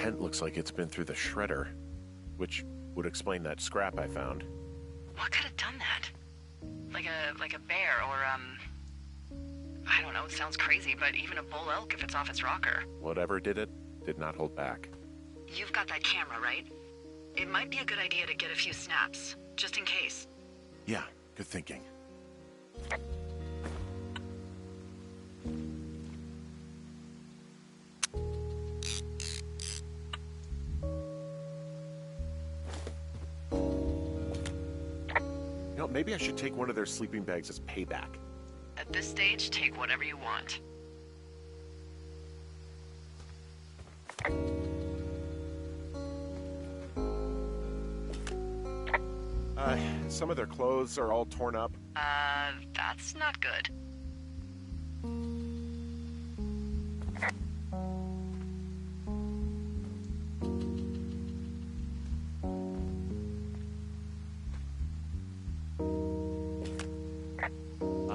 tent looks like it's been through the shredder, which would explain that scrap I found. What could have done that? Like a bear or, I don't know, it sounds crazy, but even a bull elk if it's off its rocker. Whatever did it, did not hold back. You've got that camera, right? It might be a good idea to get a few snaps, just in case. Yeah, good thinking. You know, maybe I should take one of their sleeping bags as payback. At this stage, take whatever you want. Some of their clothes are all torn up. That's not good.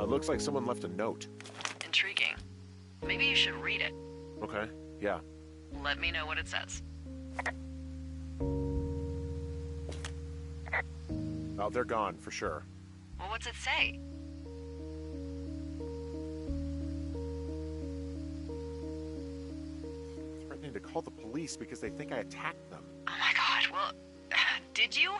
Looks like someone left a note. Intriguing. Maybe you should read it. Okay, yeah. Let me know what it says. Oh, they're gone, for sure. Well, what's it say? Threatening to call the police because they think I attacked them. Oh my god, well, did you?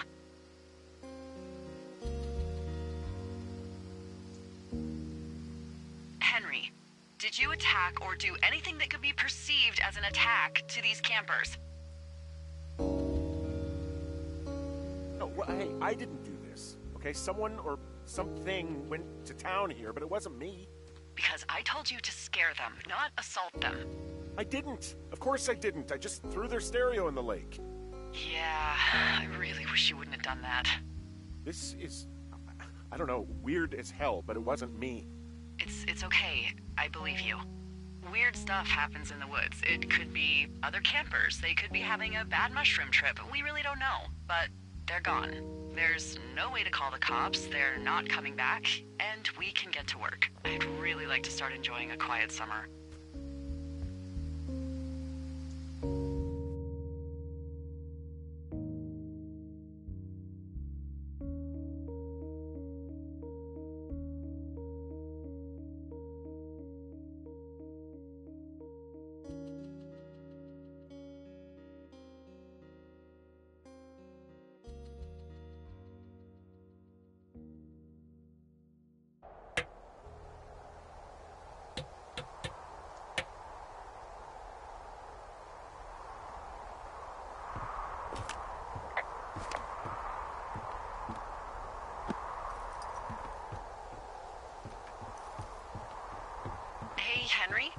Henry, did you attack or do anything that could be perceived as an attack to these campers? No, well, hey, I didn't do this. Okay, someone or something went to town here, but it wasn't me. Because I told you to scare them, not assault them. I didn't. Of course I didn't. I just threw their stereo in the lake. Yeah, I really wish you wouldn't have done that. This is, I don't know, weird as hell, but it wasn't me. It's okay. I believe you. Weird stuff happens in the woods. It could be other campers. They could be having a bad mushroom trip. We really don't know. But they're gone. There's no way to call the cops. They're not coming back. And we can get to work. I'd really like to start enjoying a quiet summer. Hey, Henry?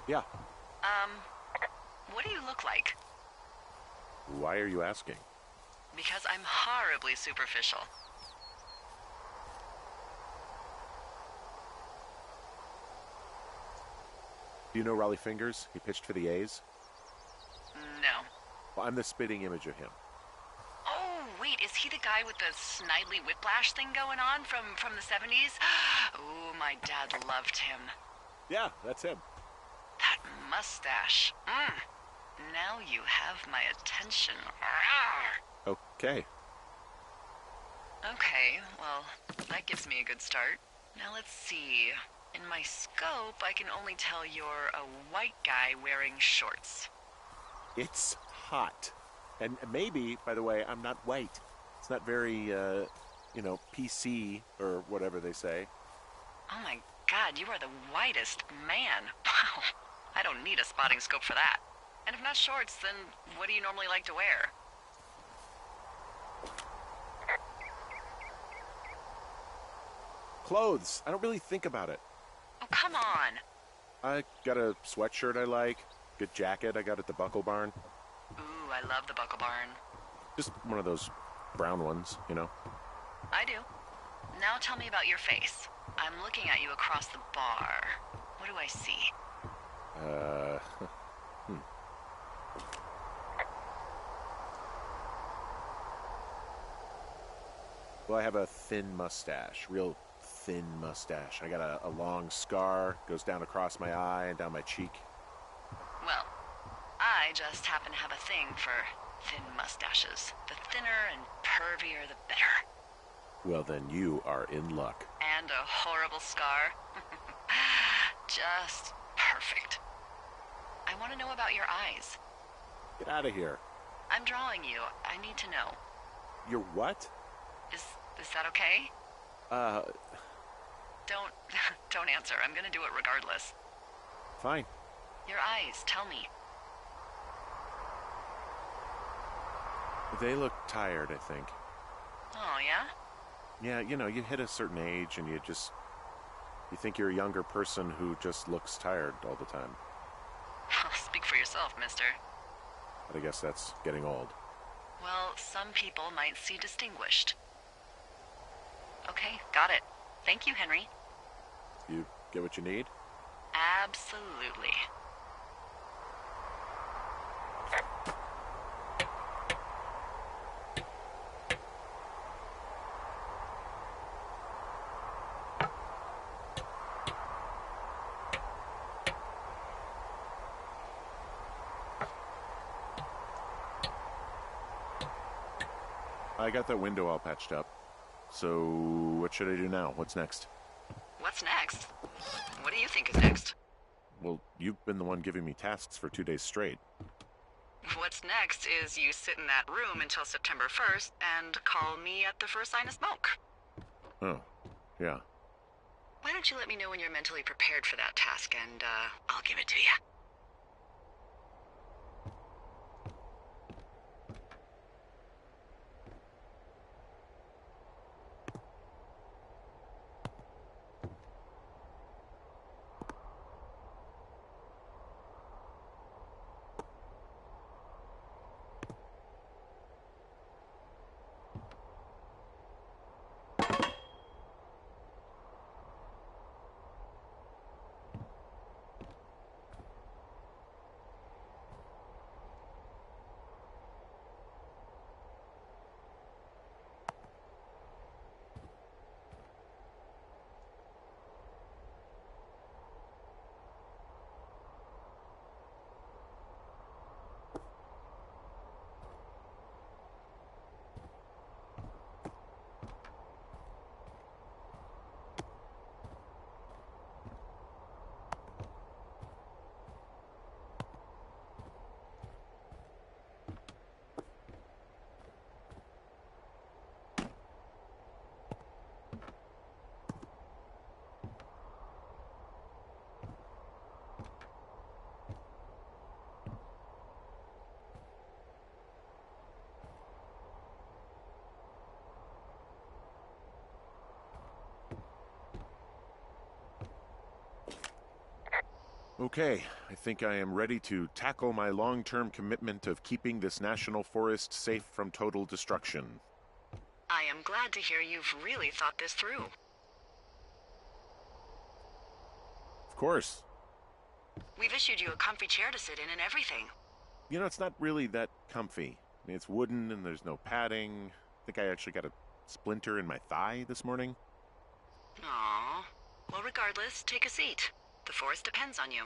Yeah. What do you look like? Why are you asking? Because I'm horribly superficial. Do you know Raleigh Fingers? He pitched for the A's. No. Well, I'm the spitting image of him. Oh, wait, is he the guy with the snidely whiplash thing going on from the 70s? Oh, my dad loved him. Yeah, that's him. That mustache. Now you have my attention. Okay. Okay, well, that gives me a good start. Now let's see. In my scope, I can only tell you're a white guy wearing shorts. It's hot. And maybe, by the way, I'm not white. It's not very, PC or whatever they say. Oh my god, you are the whitest man. Wow. I don't need a spotting scope for that. And if not shorts, then what do you normally like to wear? Clothes. I don't really think about it. Oh, come on. I got a sweatshirt I like. Good jacket I got at the Buckle Barn. Ooh, I love the Buckle Barn. Just one of those brown ones, you know. I do. Now tell me about your face. I'm looking at you across the bar. What do I see? Well, I have a thin mustache, real thin mustache. I got a long scar, goes down across my eye and down my cheek. Well, I I just happen to have a thing for thin mustaches. The thinner and pervier, the better. Well, then you are in luck. And a horrible scar. Just perfect. I want to know about your eyes. Get out of here. I'm drawing you. I need to know. Your what? Is that okay? Don't answer. I'm gonna do it regardless. Fine. Your eyes, tell me. They look tired, I think. Oh, yeah? Yeah, you hit a certain age and you think you're a younger person who just looks tired all the time. Speak for yourself, mister. But I guess that's getting old. Well, some people might see distinguished. Okay, got it. Thank you, Henry. You get what you need? Absolutely. I got that window all patched up. So, what should I do now? What's next? What's next? What do you think is next? Well, you've been the one giving me tasks for 2 days straight. What's next is you sit in that room until September 1st and call me at the first sign of smoke. Oh, yeah. Why don't you let me know when you're mentally prepared for that task and, I'll give it to you. Okay, I think I am ready to tackle my long-term commitment of keeping this national forest safe from total destruction. I am glad to hear you've really thought this through. Of course. We've issued you a comfy chair to sit in and everything. It's not really that comfy. I mean, it's wooden and there's no padding. I think I actually got a splinter in my thigh this morning. Aww. Well, regardless, take a seat. The forest depends on you.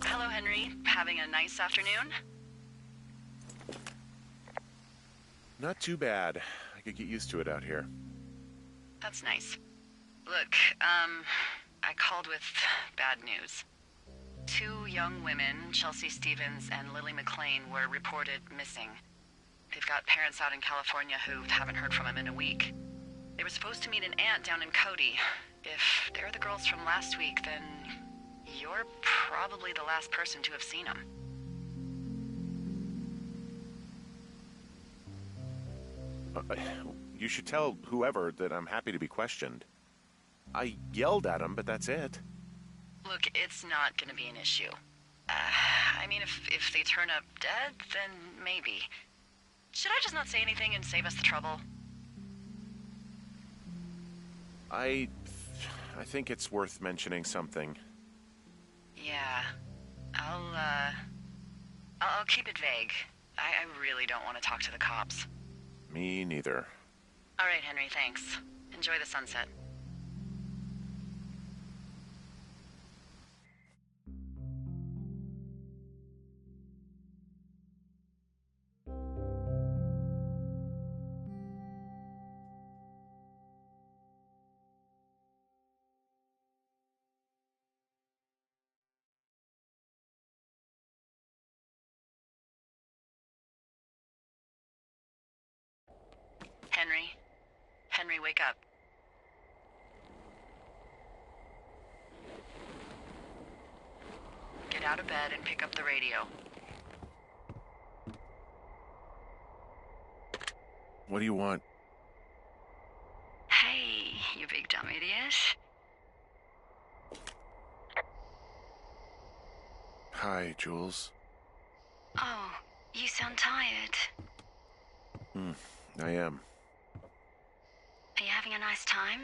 Hello, Henry. Having a nice afternoon? Not too bad. I could get used to it out here. That's nice. Look, I called with bad news. 2 young women, Chelsea Stevens and Lily McLean, were reported missing. They've got parents out in California who haven't heard from them in a week. They were supposed to meet an aunt down in Cody. If they're the girls from last week, then you're probably the last person to have seen them. You should tell whoever that I'm happy to be questioned. I yelled at him, but that's it. Look, it's not gonna be an issue. I mean, if they turn up dead, then maybe. Should I just not say anything and save us the trouble? I think it's worth mentioning something. Yeah. I'll keep it vague. I really don't want to talk to the cops. Me neither. All right, Henry, thanks. Enjoy the sunset. Henry? Henry, wake up. Get out of bed and pick up the radio. What do you want? Hey, you big dumb idiot. Hi, Jules. Oh, you sound tired. I am. Are you having a nice time?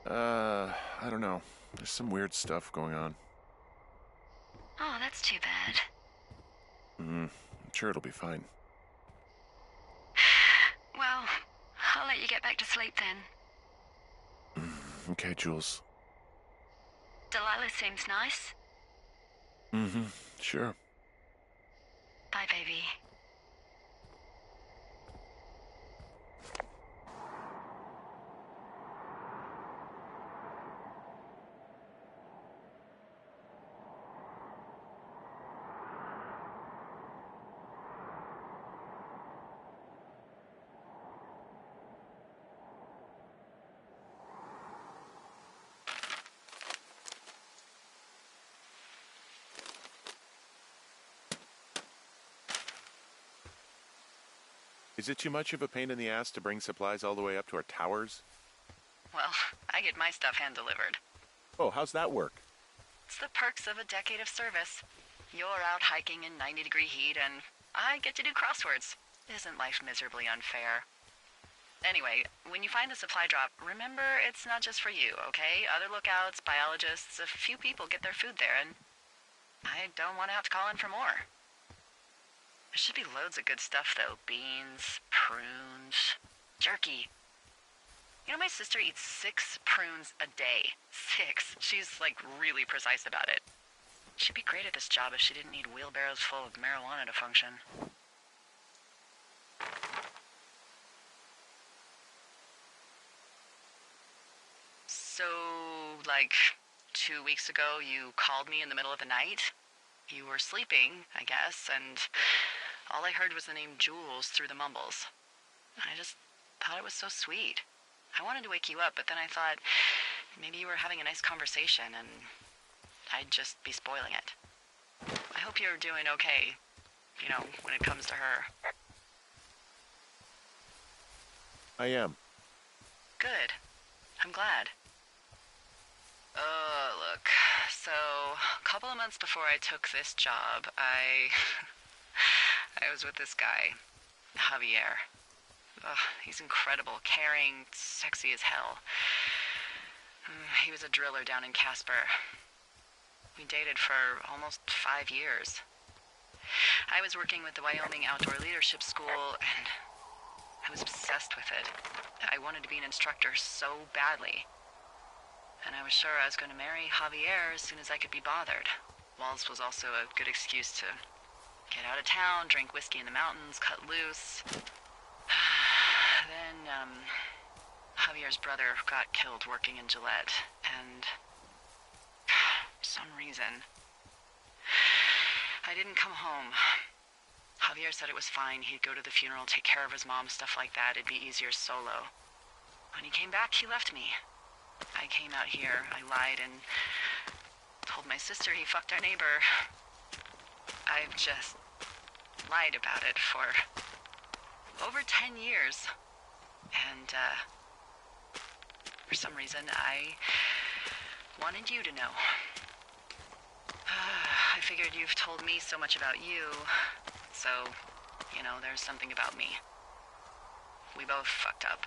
I don't know. There's some weird stuff going on. Oh, that's too bad. I'm sure it'll be fine. Well, I'll let you get back to sleep then. Okay, Jules. Delilah seems nice. Sure. Bye, baby. Is it too much of a pain in the ass to bring supplies all the way up to our towers? Well, I get my stuff hand-delivered. Oh, how's that work? It's the perks of a decade of service. You're out hiking in 90-degree heat, and I get to do crosswords. Isn't life miserably unfair? Anyway, when you find the supply drop, remember it's not just for you, okay? Other lookouts, biologists, a few people get their food there, and I don't want to have to call in for more. There should be loads of good stuff, though. Beans, prunes, jerky. You know, my sister eats 6 prunes a day. 6. She's, like, really precise about it. She'd be great at this job if she didn't need wheelbarrows full of marijuana to function. So, like, 2 weeks ago, you called me in the middle of the night? You were sleeping, I guess, and all I heard was the name Jules through the mumbles. I just thought it was so sweet. I wanted to wake you up, but then I thought maybe you were having a nice conversation and I'd just be spoiling it. I hope you're doing okay, you know, when it comes to her. I am. Good. I'm glad. Look, so a couple of months before I took this job, I was with this guy, Javier. Ugh, he's incredible, caring, sexy as hell. He was a driller down in Casper. We dated for almost 5 years. I was working with the Wyoming Outdoor Leadership School, and I was obsessed with it. I wanted to be an instructor so badly. And I was sure I was going to marry Javier as soon as I could be bothered. Walls was also a good excuse to get out of town, drink whiskey in the mountains, cut loose. Then, Javier's brother got killed working in Gillette, and for some reason, I didn't come home. Javier said it was fine. He'd go to the funeral, take care of his mom, stuff like that. It'd be easier solo. When he came back, he left me. I came out here, I lied, and told my sister he fucked our neighbor. I've just lied about it for over 10 years. And, for some reason, I wanted you to know. I figured you've told me so much about you, so, you know, there's something about me. We both fucked up.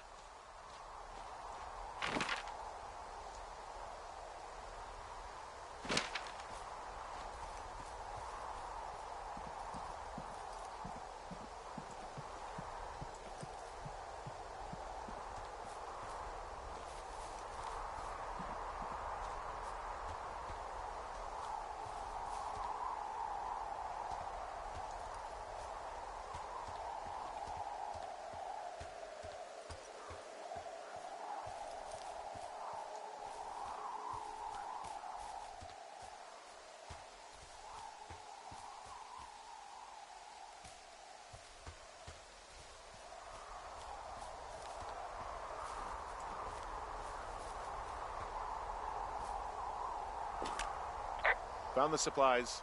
Found the supplies.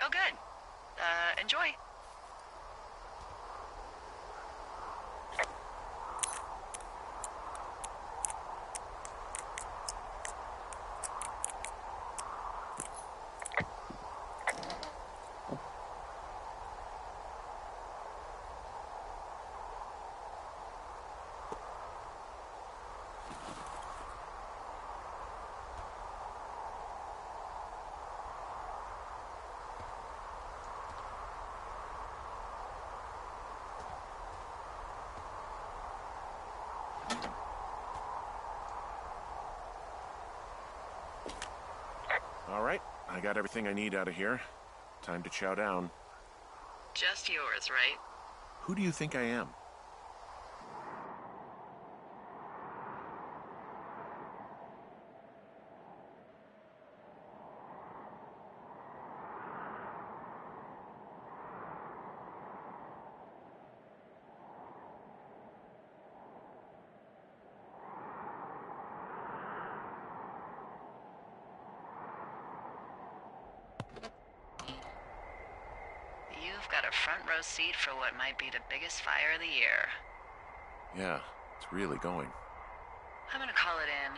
Oh, good. Enjoy. All right, I got everything I need out of here. Time to chow down. Just yours, right? Who do you think I am? You've got a front row seat for what might be the biggest fire of the year. Yeah, it's really going. I'm gonna call it in.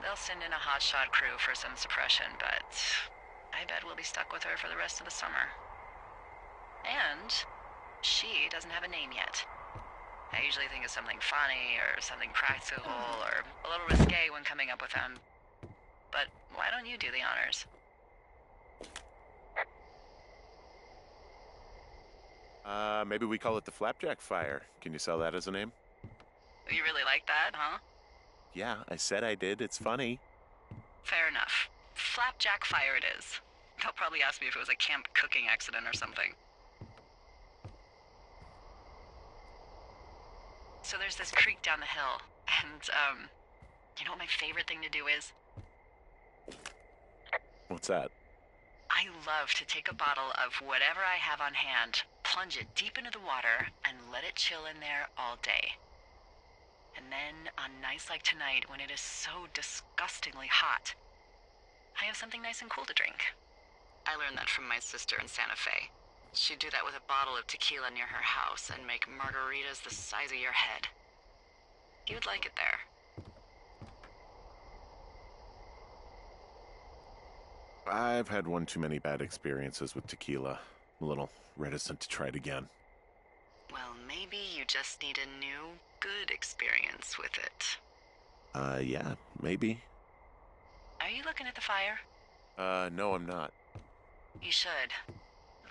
They'll send in a hotshot crew for some suppression, but I bet we'll be stuck with her for the rest of the summer. And she doesn't have a name yet. I usually think of something funny or something practical or a little risque when coming up with them. But why don't you do the honors? Maybe we call it the Flapjack Fire. Can you sell that as a name? You really like that, huh? Yeah, I said I did. It's funny. Fair enough. Flapjack Fire it is. They'll probably ask me if it was a camp cooking accident or something. So there's this creek down the hill, and, you know what my favorite thing to do is? What's that? I love to take a bottle of whatever I have on hand, plunge it deep into the water, and let it chill in there all day. And then, on nights like tonight, when it is so disgustingly hot, I have something nice and cool to drink. I learned that from my sister in Santa Fe. She'd do that with a bottle of tequila near her house and make margaritas the size of your head. You'd like it there. I've had one too many bad experiences with tequila. I'm a little reticent to try it again. Well, maybe you just need a new, good experience with it. Yeah, maybe. Are you looking at the fire? No, I'm not. You should.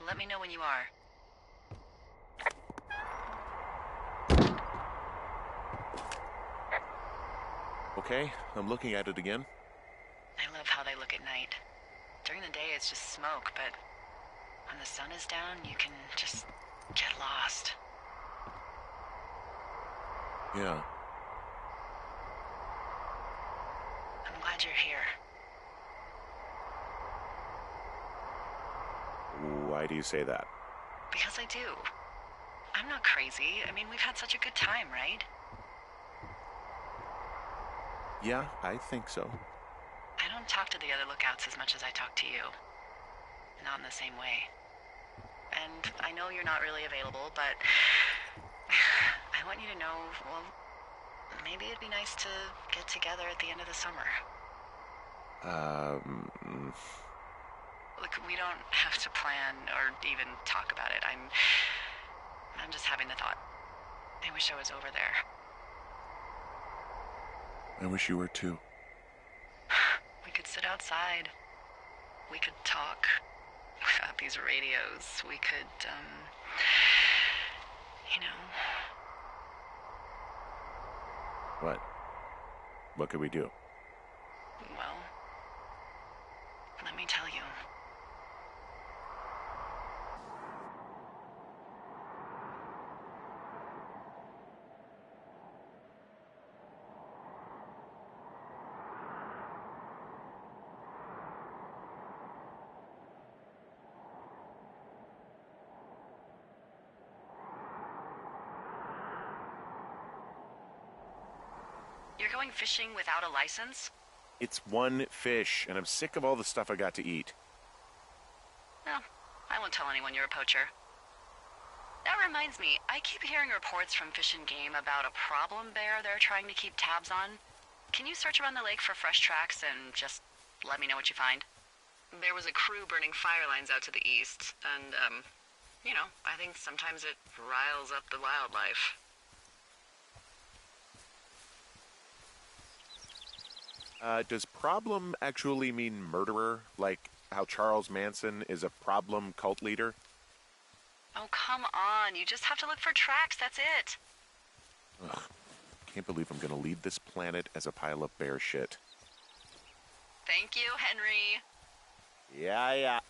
Let me know when you are. Okay, I'm looking at it again. I love how they look at night. During the day, it's just smoke, but when the sun is down, you can just get lost. Yeah. I'm glad you're here. Why do you say that? Because I do. I'm not crazy. I mean, we've had such a good time, right? Yeah, I think so. I don't talk to the other lookouts as much as I talk to you. Not in the same way. And I know you're not really available, but I want you to know, well, maybe it'd be nice to get together at the end of the summer. Look, we don't have to plan or even talk about it. I'm just having the thought. I wish I was over there. I wish you were too. We could sit outside. We could talk without these radios. We could, you know. What? What could we do? Well, let me tell you. You're going fishing without a license? It's one fish, and I'm sick of all the stuff I got to eat. No, I won't tell anyone you're a poacher. That reminds me, I keep hearing reports from Fish and Game about a problem bear they're trying to keep tabs on. Can you search around the lake for fresh tracks and just let me know what you find? There was a crew burning fire lines out to the east, and, you know, I think sometimes it riles up the wildlife. Does problem actually mean murderer? Like how Charles Manson is a problem cult leader? Oh, come on. You just have to look for tracks, that's it. Ugh. Can't believe I'm gonna leave this planet as a pile of bear shit. Thank you, Henry. Yeah.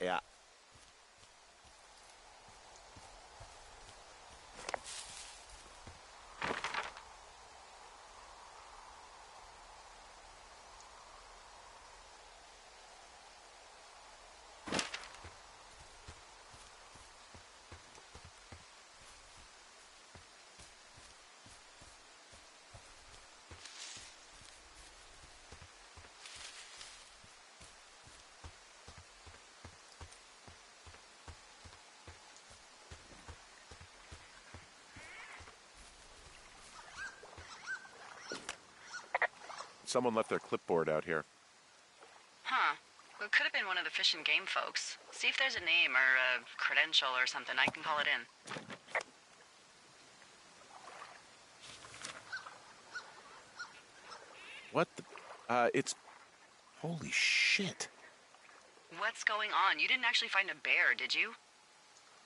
Someone left their clipboard out here. Huh. Well, it could have been one of the Fish and Game folks. See if there's a name or a credential or something. I can call it in. What the? It's... Holy shit. What's going on? You didn't actually find a bear, did you?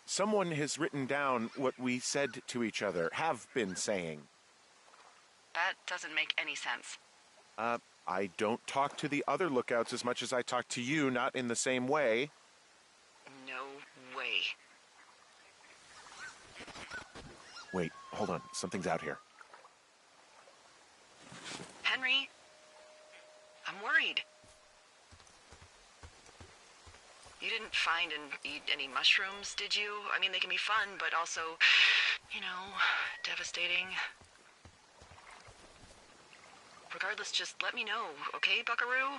Someone has written down what we said to each other, have been saying. That doesn't make any sense. I don't talk to the other lookouts as much as I talk to you, not in the same way. No way. Wait, hold on. Something's out here. Henry? I'm worried. You didn't find and eat any mushrooms, did you? I mean, they can be fun, but also, you know, devastating. Regardless, just let me know, okay, buckaroo?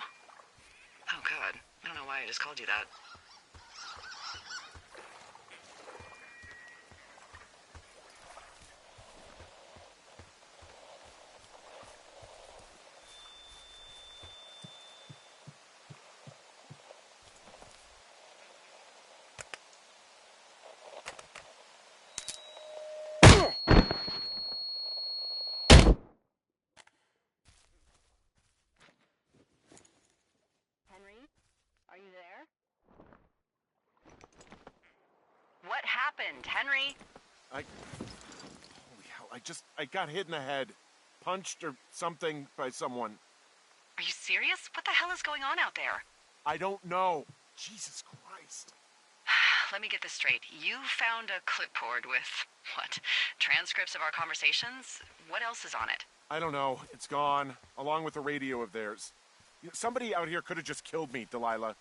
Oh, God. I don't know why I just called you that. Henry? Are you there? What happened, Henry? Holy hell, I got hit in the head. Punched or something by someone. Are you serious? What the hell is going on out there? I don't know. Jesus Christ. Let me get this straight. You found a clipboard with, what, transcripts of our conversations? What else is on it? I don't know. It's gone, along with a radio of theirs. Somebody out here could have just killed me, Delilah.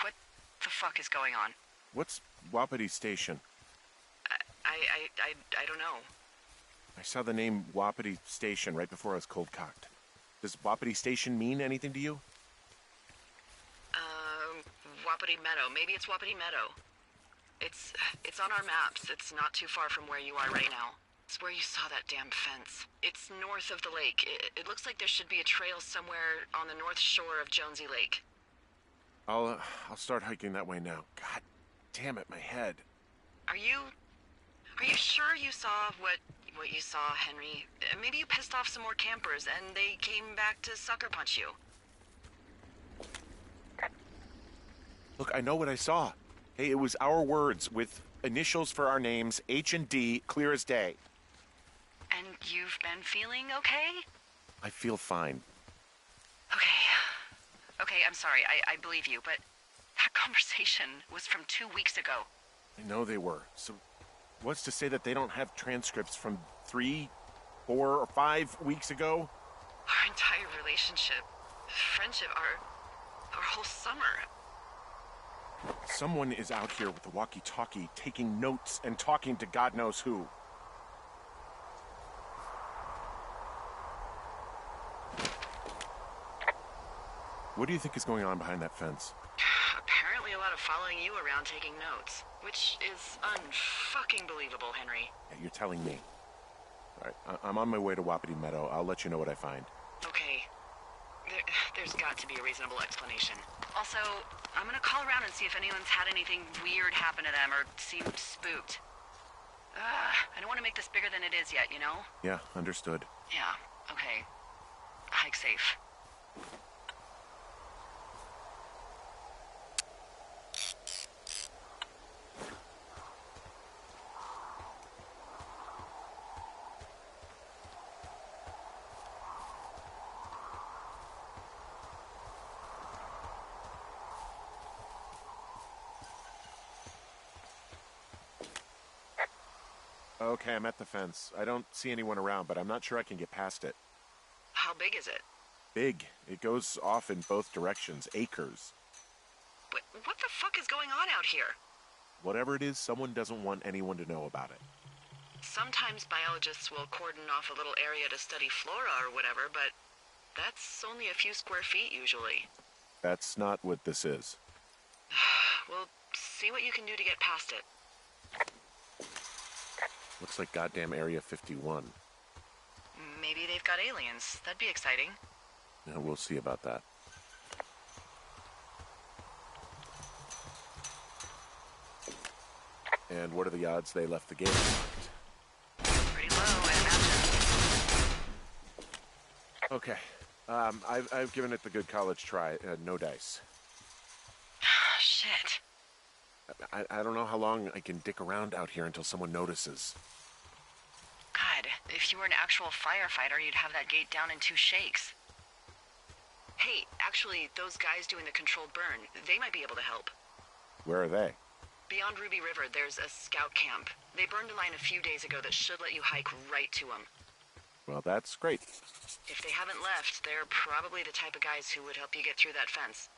What the fuck is going on? What's Wapiti Station? I don't know. I saw the name Wapiti Station right before I was cold-cocked. Does Wapiti Station mean anything to you? Wapiti Meadow. Maybe it's Wapiti Meadow. It's on our maps. It's not too far from where you are right now. It's where you saw that damn fence. It's north of the lake. It looks like there should be a trail somewhere on the north shore of Jonesy Lake. I'll start hiking that way now. God damn it, my head. Are you Are you sure you saw what you saw, Henry? Maybe you pissed off some more campers and they came back to sucker punch you. Look, I know what I saw. Hey, it was our words with initials for our names, H and D, clear as day. And you've been feeling okay? I feel fine. Okay. Okay, I'm sorry. I believe you, but that conversation was from 2 weeks ago. I know they were. So what's to say that they don't have transcripts from 3, 4, or 5 weeks ago? Our entire relationship, friendship, our whole summer. Someone is out here with a walkie-talkie taking notes and talking to God knows who. What do you think is going on behind that fence? Apparently a lot of following you around taking notes, which is unfucking believable, Henry. Yeah, you're telling me. All right, I'm on my way to Wapiti Meadow. I'll let you know what I find. Okay. There's got to be a reasonable explanation. Also, I'm gonna call around and see if anyone's had anything weird happen to them or seemed spooked. I don't want to make this bigger than it is yet, you know? Yeah, understood. Yeah, okay. Hike safe. Okay, I'm at the fence. I don't see anyone around, but I'm not sure I can get past it. How big is it? Big. It goes off in both directions. Acres. What the fuck is going on out here? Whatever it is, someone doesn't want anyone to know about it. Sometimes biologists will cordon off a little area to study flora or whatever, but that's only a few square feet usually. That's not what this is. Well, see what you can do to get past it. Looks like goddamn Area 51. Maybe they've got aliens. That'd be exciting. Yeah, we'll see about that. And what are the odds they left the gate locked? Pretty low, I imagine. Okay. I've given it the good college try. No dice. Shit. I don't know how long I can dick around out here until someone notices. God, if you were an actual firefighter, you'd have that gate down in 2 shakes. Hey, actually, those guys doing the controlled burn, they might be able to help. Where are they? Beyond Ruby River, there's a scout camp. They burned a line a few days ago that should let you hike right to them. Well, that's great. If they haven't left, they're probably the type of guys who would help you get through that fence.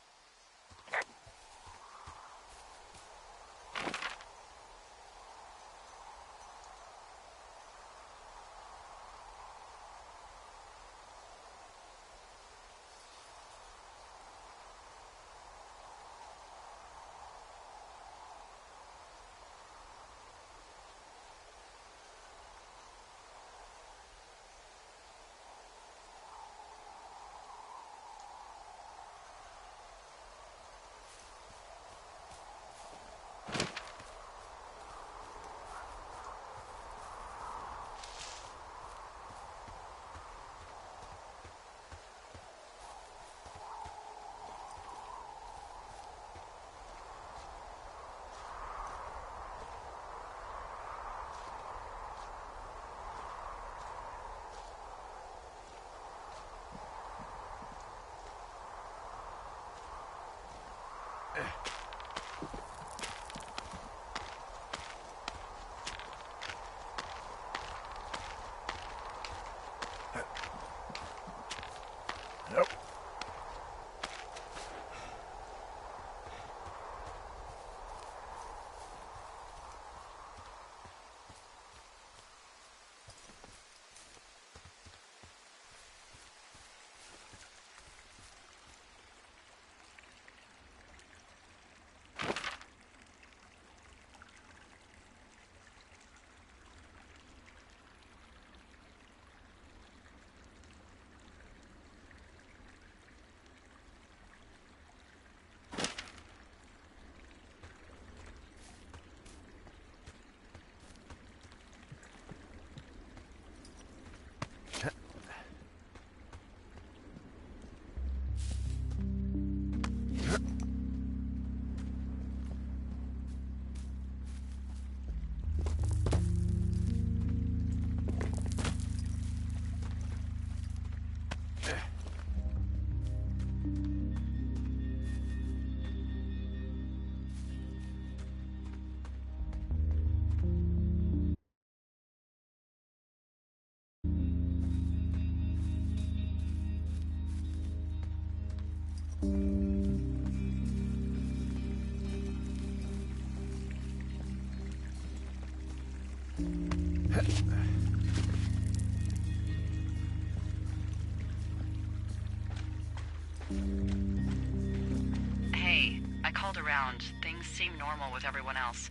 Hey, I called around. Things seem normal with everyone else.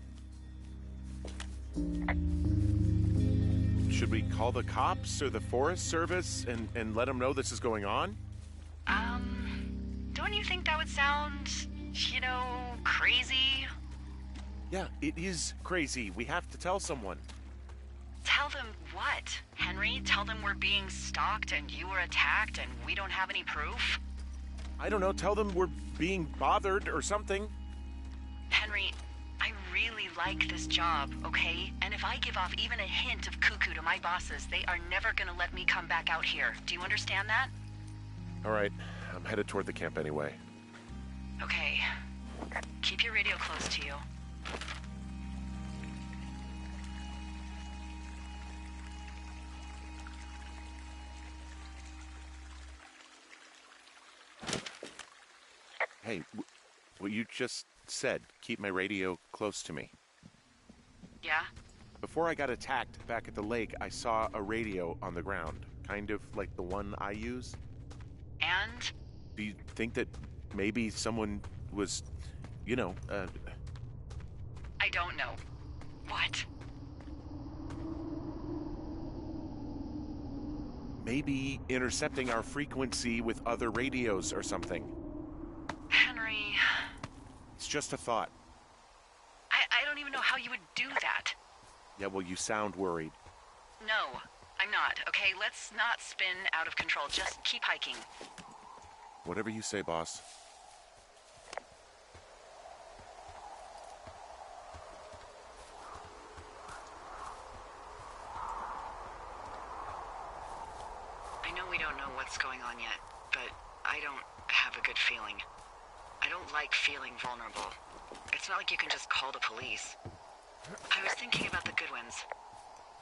Should we call the cops or the Forest Service and let them know this is going on? Don't you think that would sound, crazy? Yeah, it is crazy. We have to tell someone. Tell them what, Henry? Tell them we're being stalked and you were attacked and we don't have any proof? I don't know, tell them we're being bothered or something. Henry, I really like this job, okay? And if I give off even a hint of cuckoo to my bosses, they are never gonna let me come back out here. Do you understand that? All right, I'm headed toward the camp anyway. Okay. Keep your radio close to you. Hey, what you just said, keep my radio close to me. Yeah? Before I got attacked back at the lake, I saw a radio on the ground, kind of like the one I use. And? Do you think that maybe someone was, I don't know. What? maybe intercepting our frequency with other radios or something? Henry... It's just a thought. I don't even know how you would do that. Yeah, well, you sound worried. No, I'm not, okay? Let's not spin out of control. Just keep hiking. Whatever you say, boss. I know we don't know what's going on yet, but I don't have a good feeling. I don't like feeling vulnerable. It's not like you can just call the police. I was thinking about the Goodwins.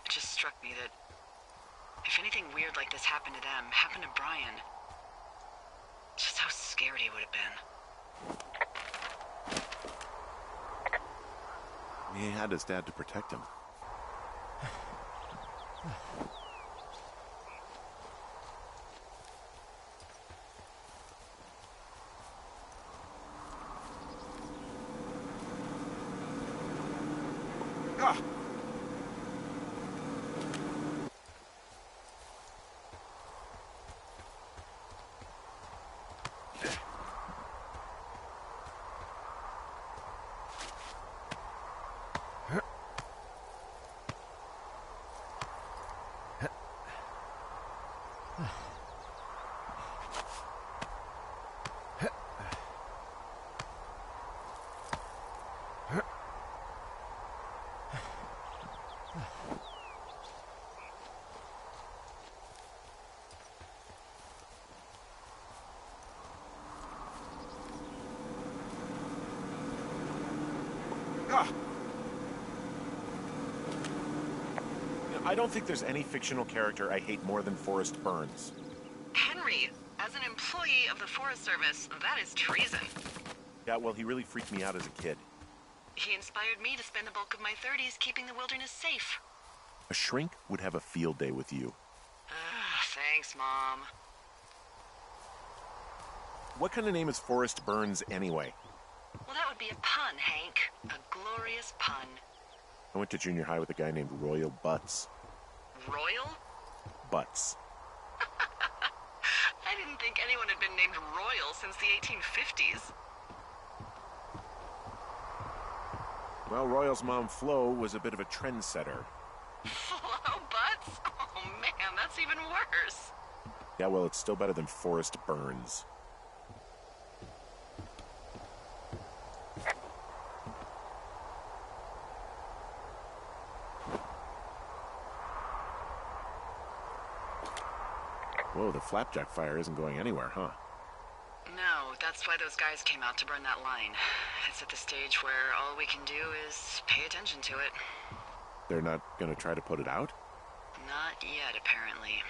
It just struck me that if anything weird like this happened to them, happened to Brian, just how scared he would have been. He had his dad to protect him. Ah! I don't think there's any fictional character I hate more than Forrest Burns. Henry, as an employee of the Forest Service, that is treason. Yeah, well, he really freaked me out as a kid. He inspired me to spend the bulk of my 30s keeping the wilderness safe. A shrink would have a field day with you. Thanks, Mom. What kind of name is Forrest Burns anyway? Well, that would be a pun, Hank. A glorious pun. I went to junior high with a guy named Royal Butts. Royal? Butts. I didn't think anyone had been named Royal since the 1850s. Well, Royal's mom, Flo, was a bit of a trendsetter. Flo Butts? Oh, man, that's even worse. Yeah, well, it's still better than Forrest Burns. Whoa, the flapjack fire isn't going anywhere, huh? No, that's why those guys came out to burn that line. It's at the stage where all we can do is pay attention to it. They're not gonna try to put it out? Not yet, apparently.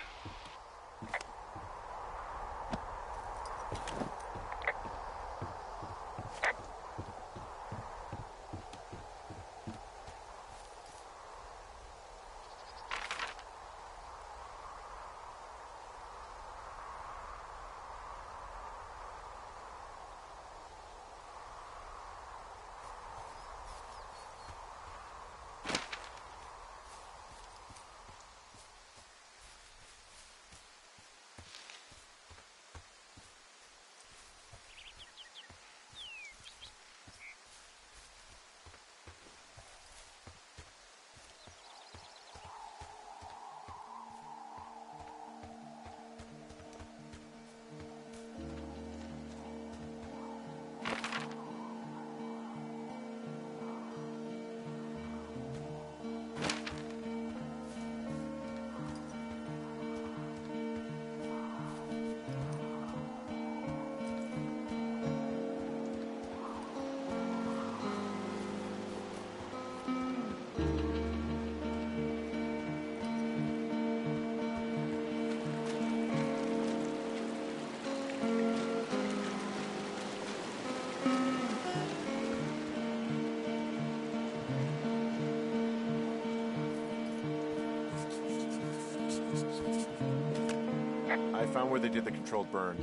found where they did the controlled burn.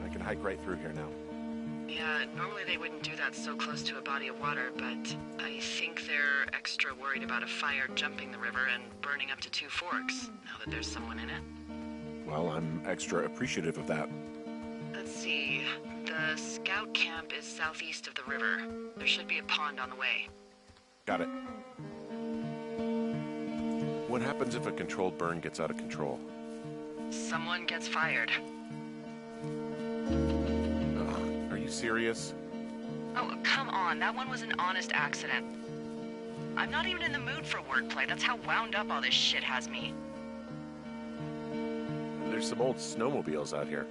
I can hike right through here now. Yeah, normally they wouldn't do that so close to a body of water, but I think they're extra worried about a fire jumping the river and burning up to 2 forks, now that there's someone in it. Well, I'm extra appreciative of that. Let's see. The scout camp is southeast of the river. There should be a pond on the way. Got it. What happens if a controlled burn gets out of control? Someone gets fired. Are you serious? Oh, come on. That one was an honest accident. I'm not even in the mood for wordplay. That's how wound up all this shit has me. There's some old snowmobiles out here.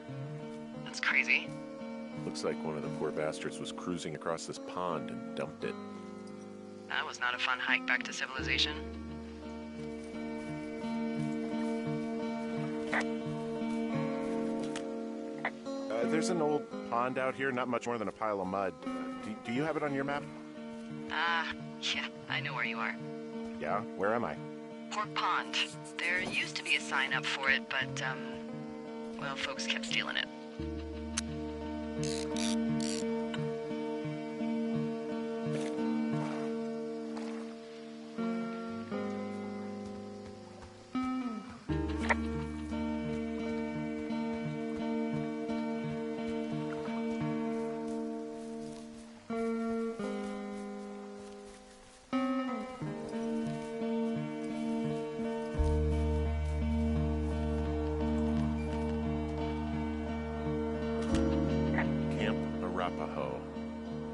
That's crazy. Looks like one of the poor bastards was cruising across this pond and dumped it. That was not a fun hike back to civilization. There's an old pond out here, not much more than a pile of mud. Do you have it on your map? Yeah, I know where you are. Yeah? Where am I? Pork Pond. There used to be a sign up for it, but, well, folks kept stealing it.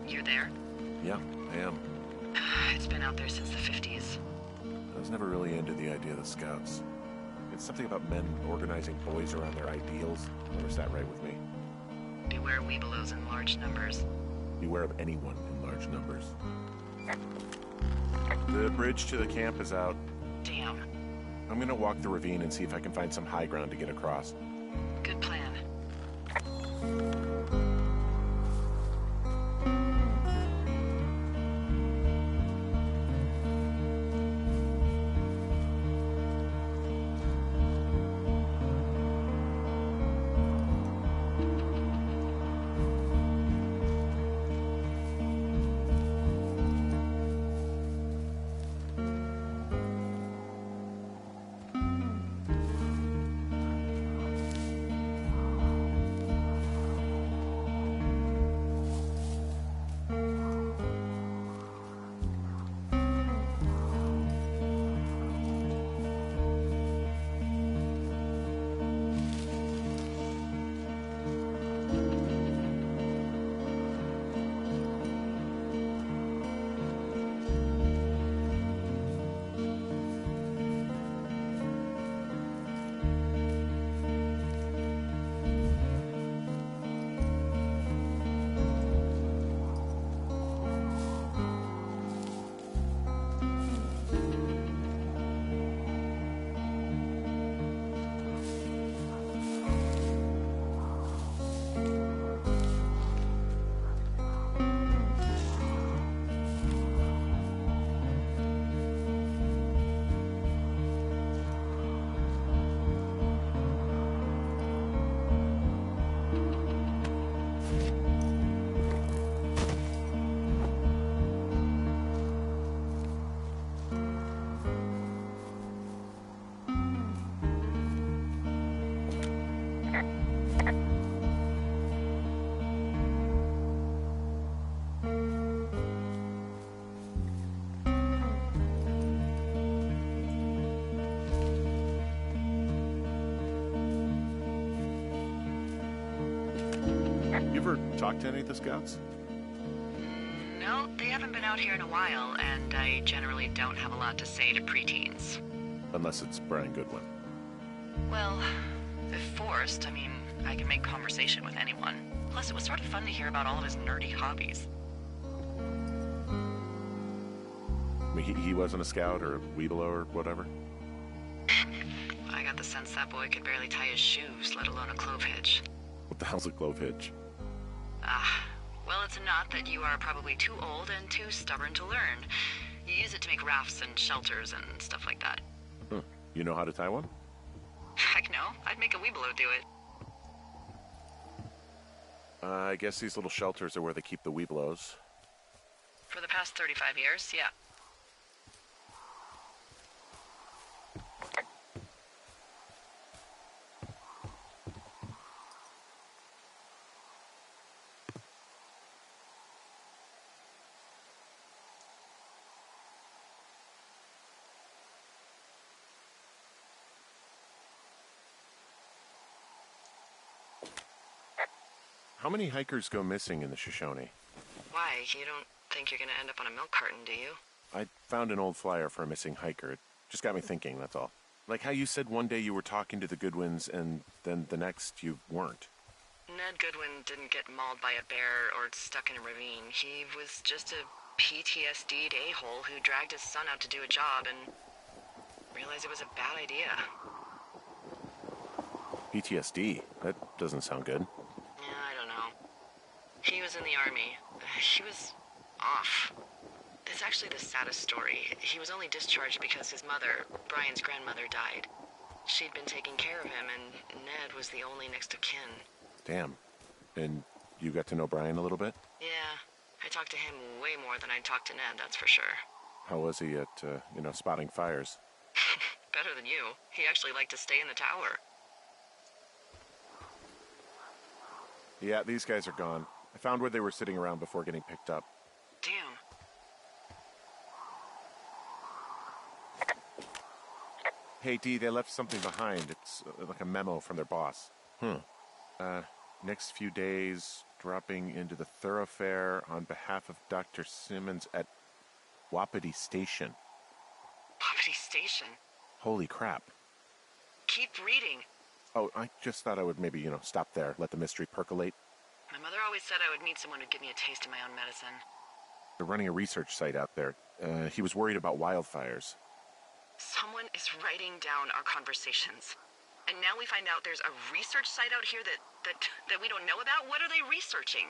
You're there? Yeah, I am. It's been out there since the 50s. I was never really into the idea of the Scouts. It's something about men organizing boys around their ideals. Never sat right with me. Beware weebelows in large numbers. Beware of anyone in large numbers. The bridge to the camp is out. Damn. I'm gonna walk the ravine and see if I can find some high ground to get across. Good plan. You ever talk to any of the Scouts? No, they haven't been out here in a while, and I generally don't have a lot to say to preteens. Unless it's Brian Goodwin. Well, if forced, I mean, I can make conversation with anyone. Plus, it was sort of fun to hear about all of his nerdy hobbies. I mean, he wasn't a Scout or a Weeblo or whatever? I got the sense that boy could barely tie his shoes, let alone a clove hitch. What the hell's a clove hitch? Well, it's a knot that you are probably too old and too stubborn to learn. You use it to make rafts and shelters and stuff like that. Huh. You know how to tie one? Heck no, I'd make a Weeblo do it. I guess these little shelters are where they keep the Weeblos. For the past 35 years, yeah. How many hikers go missing in the Shoshone? Why? You don't think you're gonna end up on a milk carton, do you? I found an old flyer for a missing hiker. It just got me thinking, that's all. Like how you said one day you were talking to the Goodwins and then the next you weren't. Ned Goodwin didn't get mauled by a bear or stuck in a ravine. He was just a PTSD'd a-hole who dragged his son out to do a job and realized it was a bad idea. PTSD? That doesn't sound good. Yeah, I don't know. He was in the army. He was off. It's actually the saddest story. He was only discharged because his mother, Brian's grandmother, died. She'd been taking care of him, and Ned was the only next of kin. Damn. And you got to know Brian a little bit? Yeah, I talked to him way more than I'd talked to Ned, that's for sure. How was he at, spotting fires? Better than you. He actually liked to stay in the tower. Yeah, these guys are gone. I found where they were sitting around before getting picked up. Damn. Hey, Dee, they left something behind. It's like a memo from their boss. Next few days, dropping into the thoroughfare on behalf of Dr. Simmons at Wapiti Station. Wapiti Station? Holy crap. Keep reading. Oh, I just thought I would maybe, stop there, let the mystery percolate. My mother always said I would meet someone who'd give me a taste of my own medicine. They're running a research site out there. He was worried about wildfires. Someone is writing down our conversations. And now we find out there's a research site out here that we don't know about? What are they researching?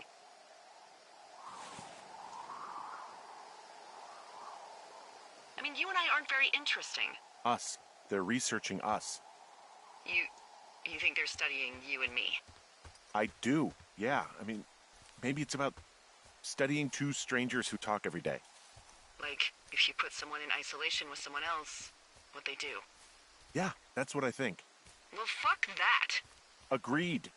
I mean, you and I aren't very interesting. Us. They're researching us. You think they're studying you and me? I do, yeah. I mean, maybe it's about studying two strangers who talk every day. Like, if you put someone in isolation with someone else, what they do. Yeah, that's what I think. Well, fuck that. Agreed.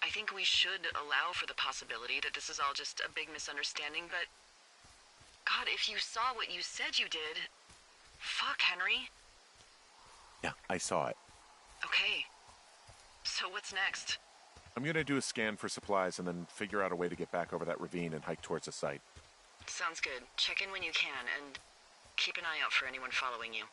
I think we should allow for the possibility that this is all just a big misunderstanding, but... God, if you saw what you said you did... Fuck, Henry. Yeah, I saw it. Okay. So what's next? I'm gonna do a scan for supplies and then figure out a way to get back over that ravine and hike towards the site. Sounds good. Check in when you can, and keep an eye out for anyone following you.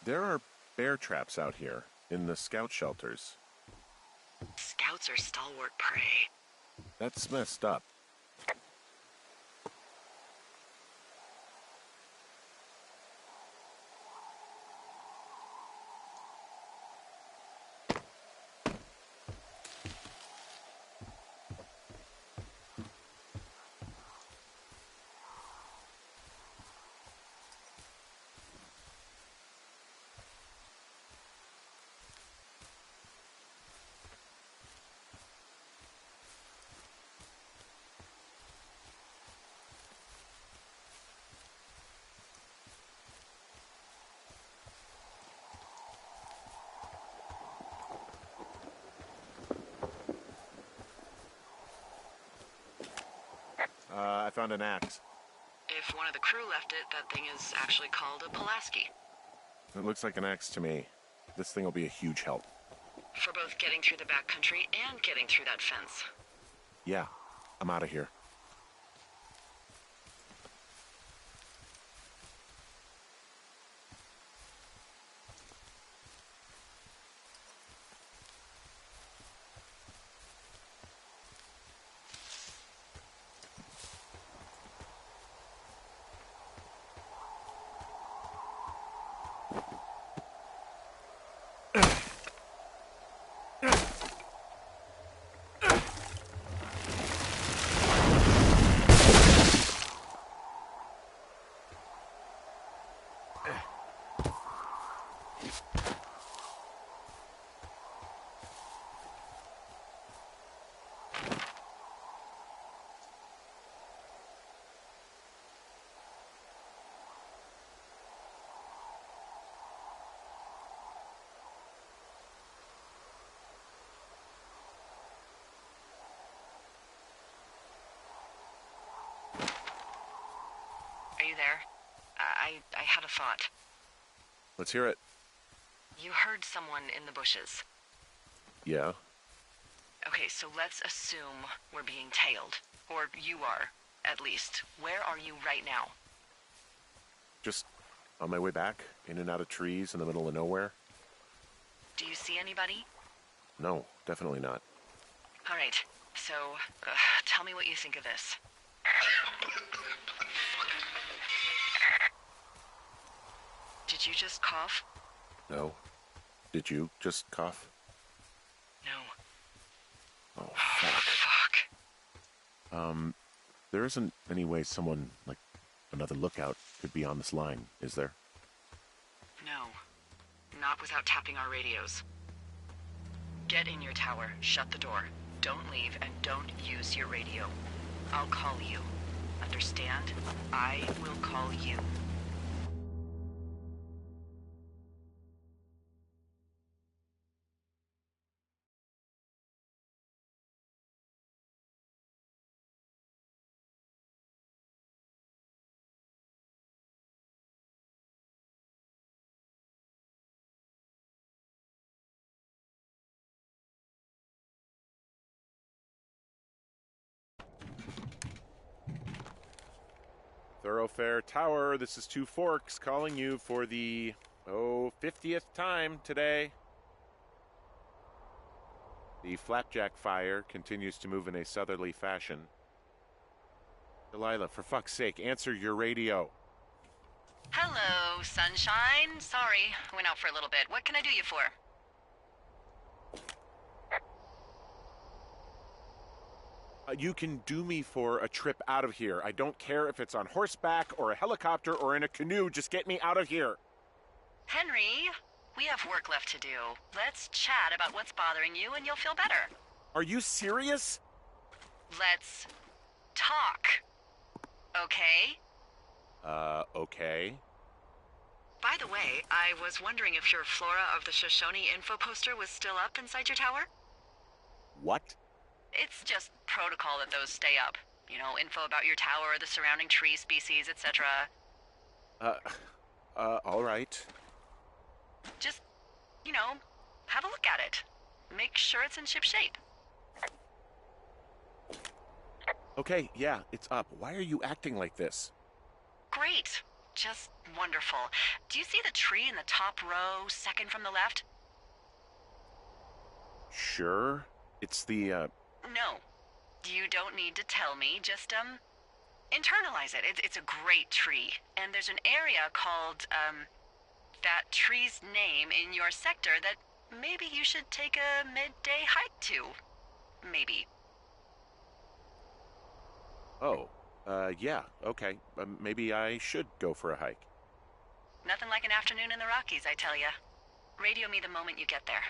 There are bear traps out here, in the scout shelters. Scouts are stalwart prey. That's messed up. I found an axe. If one of the crew left it, that thing is actually called a Pulaski. It looks like an axe to me. This thing will be a huge help. For both getting through the backcountry and getting through that fence. Yeah, I'm out of here. Are you there? I had a thought. Let's hear it. You heard someone in the bushes. Yeah? Okay, so let's assume we're being tailed. Or you are, at least. Where are you right now? Just on my way back, in and out of trees in the middle of nowhere. Do you see anybody? No, definitely not. All right, so tell me what you think of this. Did you just cough? No. Did you just cough? No. Oh, fuck. Fuck. There isn't any way someone, like another lookout, could be on this line, is there? No. Not without tapping our radios. Get in your tower, shut the door. Don't leave, and don't use your radio. I'll call you. Understand? I will call you. Thoroughfare Tower, this is Two Forks calling you for the, 50th time today. The flapjack fire continues to move in a southerly fashion. Delilah, for fuck's sake, answer your radio. Hello, sunshine. Sorry, I went out for a little bit. What can I do you for? You can do me for a trip out of here. I don't care if it's on horseback or a helicopter or in a canoe. Just get me out of here. Henry, we have work left to do. Let's chat about what's bothering you and you'll feel better. Are you serious? Let's talk. Okay? Okay. By the way, I was wondering if your Flora of the Shoshone info poster was still up inside your tower? What? It's just protocol that those stay up. You know, info about your tower, the surrounding tree species, etc. All right. Just, you know, have a look at it. Make sure it's in ship shape. Okay, yeah, it's up. Why are you acting like this? Great. just wonderful. Do you see the tree in the top row, second from the left? Sure. It's the, No. You don't need to tell me, just, internalize it. It's a great tree. And there's an area called, that tree's name in your sector that maybe you should take a midday hike to. Maybe. Oh, yeah, okay. Maybe I should go for a hike. Nothing like an afternoon in the Rockies, I tell ya. Radio me the moment you get there.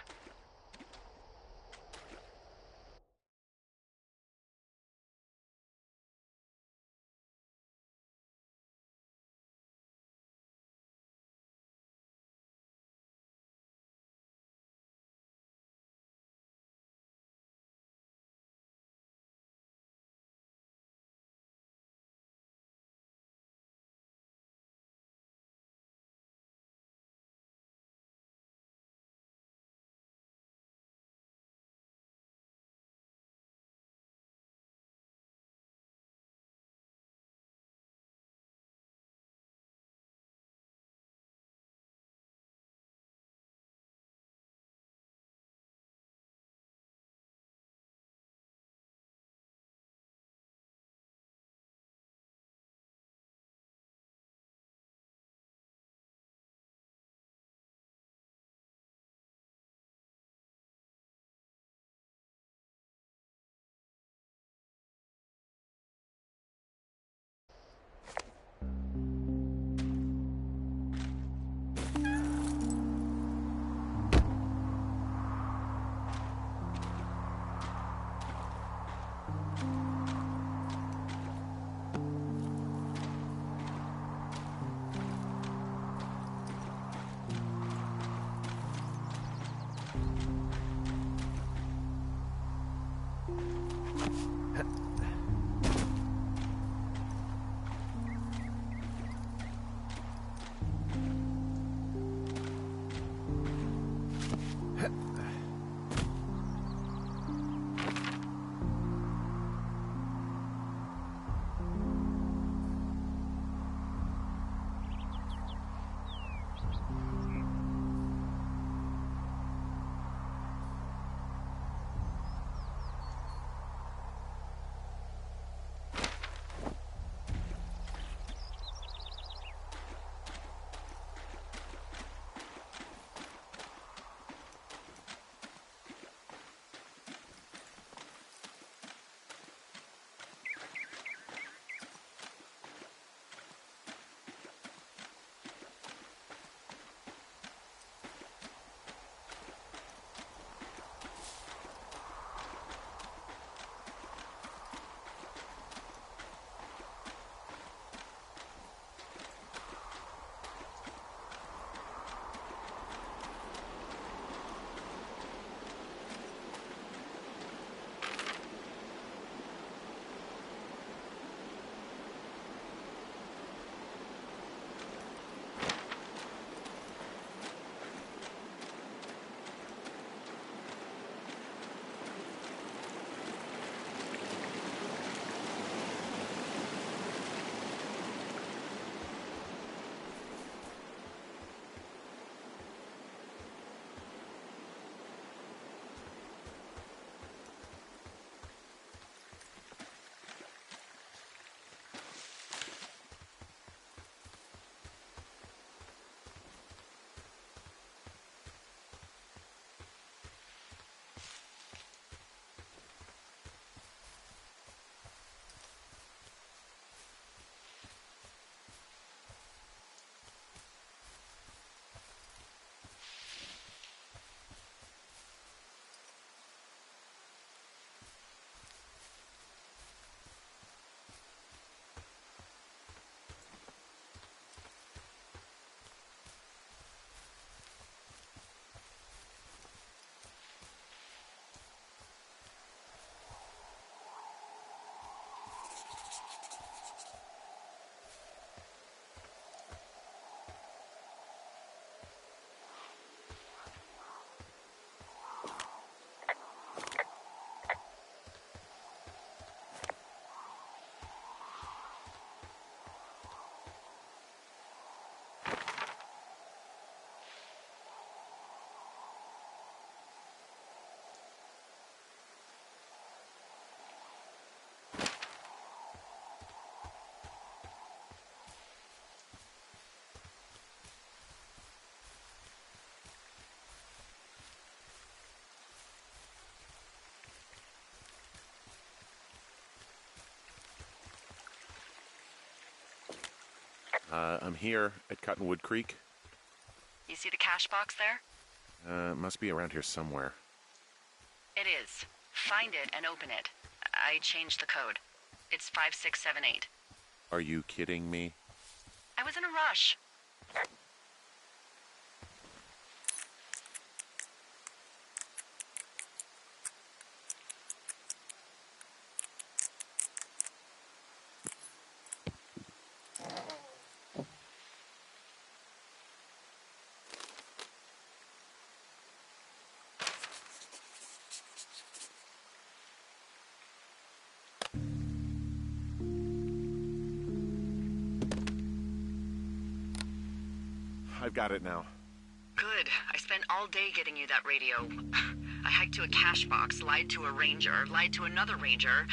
I'm here at Cottonwood Creek. You see the cash box there? It must be around here somewhere. It is. Find it and open it. I changed the code. It's 5678. Are you kidding me? I was in a rush. I've got it now. Good. I spent all day getting you that radio. I hiked to a cash box, lied to a ranger, lied to another ranger,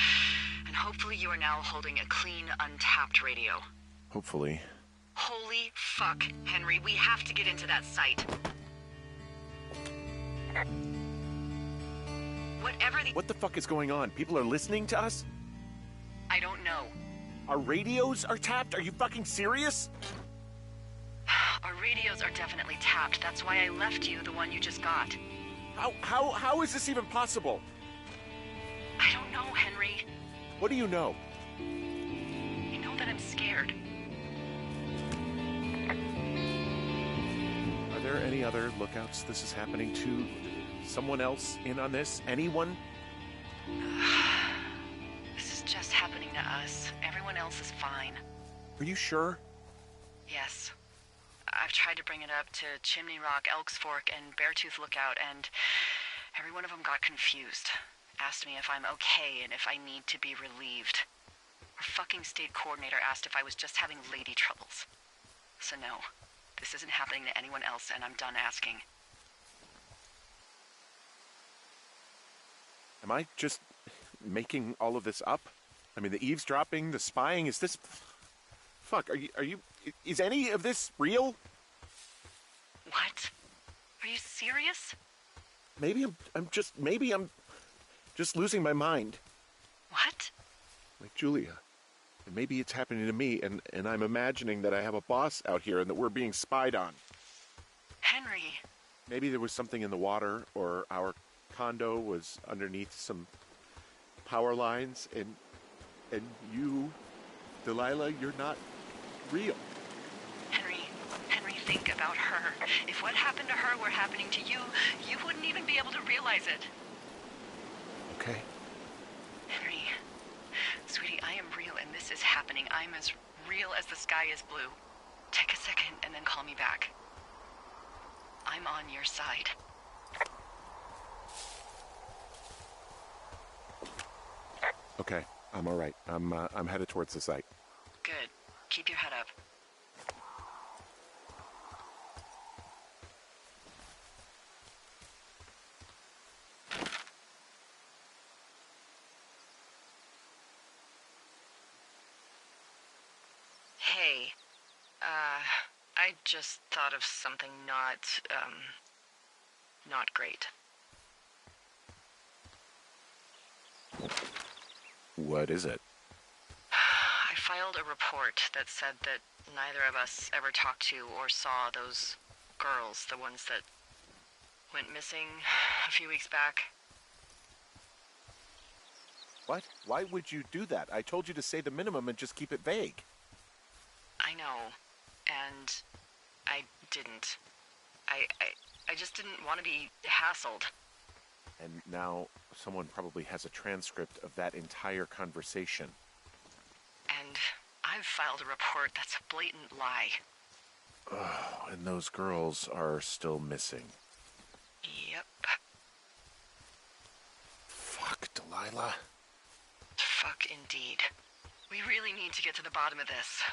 and hopefully you are now holding a clean, untapped radio. Hopefully. Holy fuck, Henry, we have to get into that site. What the fuck is going on? People are listening to us? I don't know. Our radios are tapped? Are you fucking serious? Our radios are definitely tapped. That's why I left you the one you just got. How is this even possible? I don't know, Henry. What do you know? I know that I'm scared. Are there any other lookouts this is happening to? Someone else in on this? Anyone? This is just happening to us. Everyone else is fine. Are you sure? Yes. I've tried to bring it up to Chimney Rock, Elks Fork, and Beartooth Lookout, and every one of them got confused. Asked me if I'm okay and if I need to be relieved. Our fucking state coordinator asked if I was just having lady troubles. So no, this isn't happening to anyone else, and I'm done asking. Am I just making all of this up? I mean, the eavesdropping, the spying, is this... Fuck, is any of this real? What? Are you serious? Maybe I'm just losing my mind. What? Like Julia. And maybe it's happening to me, and I'm imagining that I have a boss out here and that we're being spied on. Henry. Maybe there was something in the water, or our condo was underneath some power lines, and you, Delilah, you're not real. Henry, think about her. If what happened to her were happening to you, you wouldn't even be able to realize it. Okay. Henry, sweetie, I am real and this is happening. I'm as real as the sky is blue. Take a second and then call me back. I'm on your side. Okay, I'm all right. I'm headed towards the site. Good. Keep your head up. Hey, I just thought of something not great. What is it? I filed a report that said that neither of us ever talked to or saw those girls, the ones that went missing a few weeks back. What? Why would you do that? I told you to say the minimum and just keep it vague. I know, and I didn't. I just didn't want to be hassled. And now someone probably has a transcript of that entire conversation. And I've filed a report that's a blatant lie. Oh, and those girls are still missing. Yep. Fuck, Delilah. Fuck indeed. We really need to get to the bottom of this.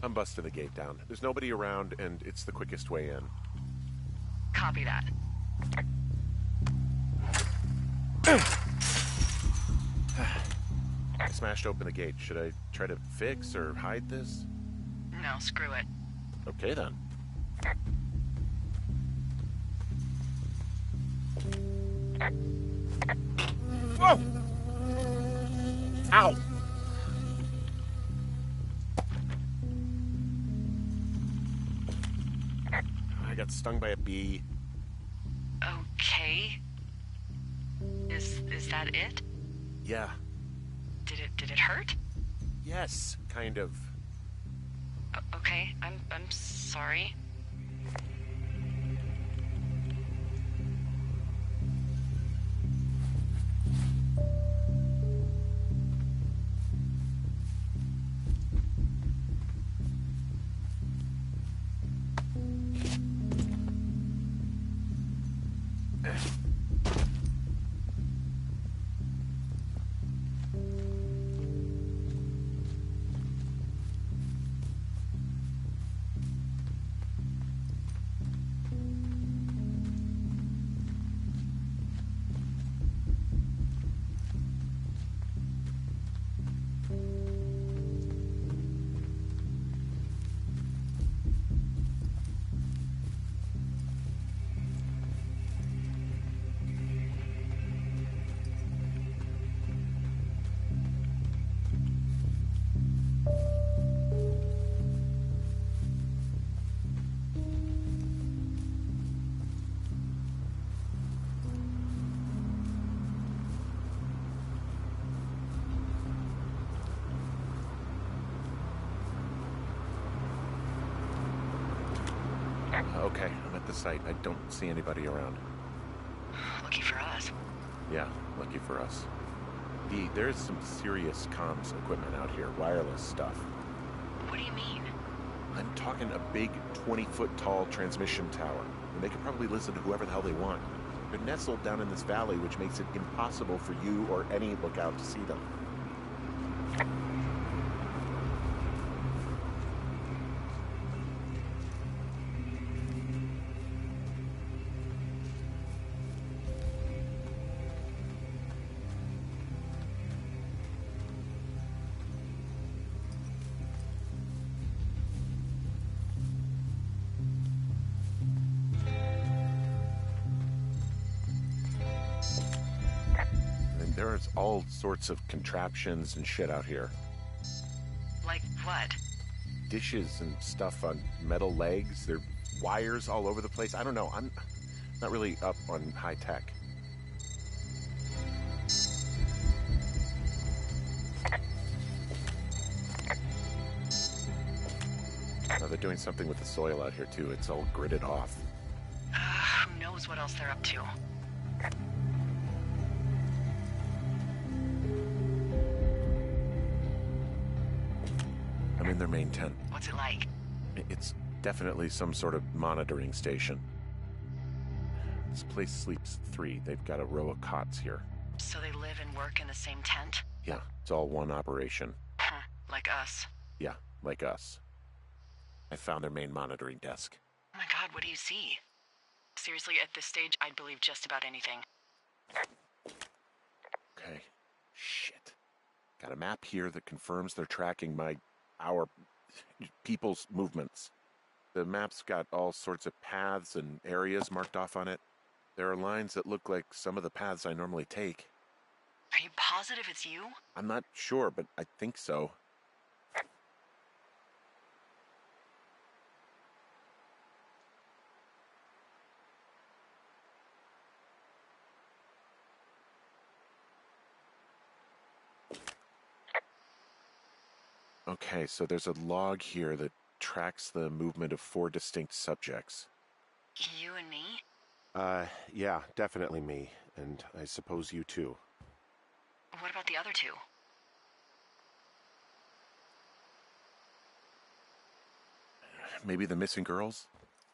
I'm busting the gate down. There's nobody around, and it's the quickest way in. Copy that. I smashed open the gate. Should I try to fix or hide this? No, screw it. Okay, then. Whoa! Ow! got stung by a bee. Okay. Is that it? Yeah. Did it hurt? Yes, kind of. Okay, I'm sorry. Okay, I'm at the site. I don't see anybody around. Lucky for us. Yeah, lucky for us. There's some serious comms equipment out here, wireless stuff. What do you mean? I'm talking a big 20-foot tall transmission tower, and they can probably listen to whoever the hell they want. They're nestled down in this valley, which makes it impossible for you or any lookout to see them. There's all sorts of contraptions and shit out here. Like what? Dishes and stuff on metal legs. There are wires all over the place. I don't know. I'm not really up on high tech. They're doing something with the soil out here, too. It's all gridded off. Who knows what else they're up to? I'm in their main tent. What's it like? It's definitely some sort of monitoring station. This place sleeps 3. They've got a row of cots here. So they live and work in the same tent? Yeah, it's all one operation. Huh, like us. Yeah, like us. I found their main monitoring desk. Oh my god, what do you see? Seriously, at this stage, I'd believe just about anything. Okay. Shit. Got a map here that confirms they're tracking our people's movements. The map's got all sorts of paths and areas marked off on it. There are lines that look like some of the paths I normally take. Are you positive it's you? I'm not sure, but I think so. Okay, so there's a log here that tracks the movement of 4 distinct subjects. You and me? Yeah, definitely me. And I suppose you too. What about the other 2? Maybe the missing girls?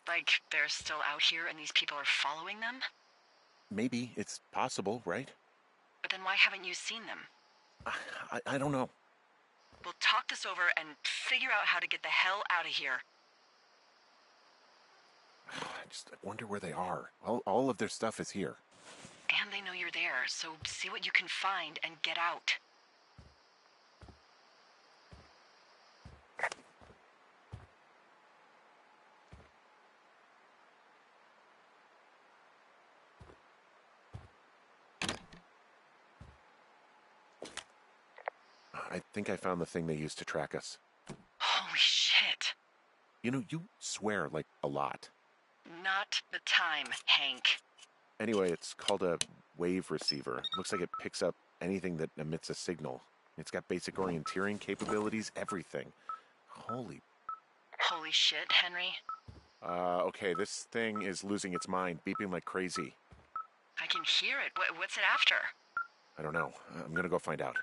Like, they're still out here and these people are following them? Maybe. It's possible, right? But then why haven't you seen them? I don't know. We'll talk this over and figure out how to get the hell out of here. I wonder where they are. All of their stuff is here. And they know you're there, so see what you can find and get out. I think I found the thing they used to track us. Holy shit. You know, you swear like a lot. Not the time, Hank. Anyway, it's called a wave receiver. Looks like it picks up anything that emits a signal. It's got basic orienteering capabilities, everything. Holy shit, Henry. Okay, this thing is losing its mind, beeping like crazy. I can hear it. What's it after? I don't know. I'm gonna go find out.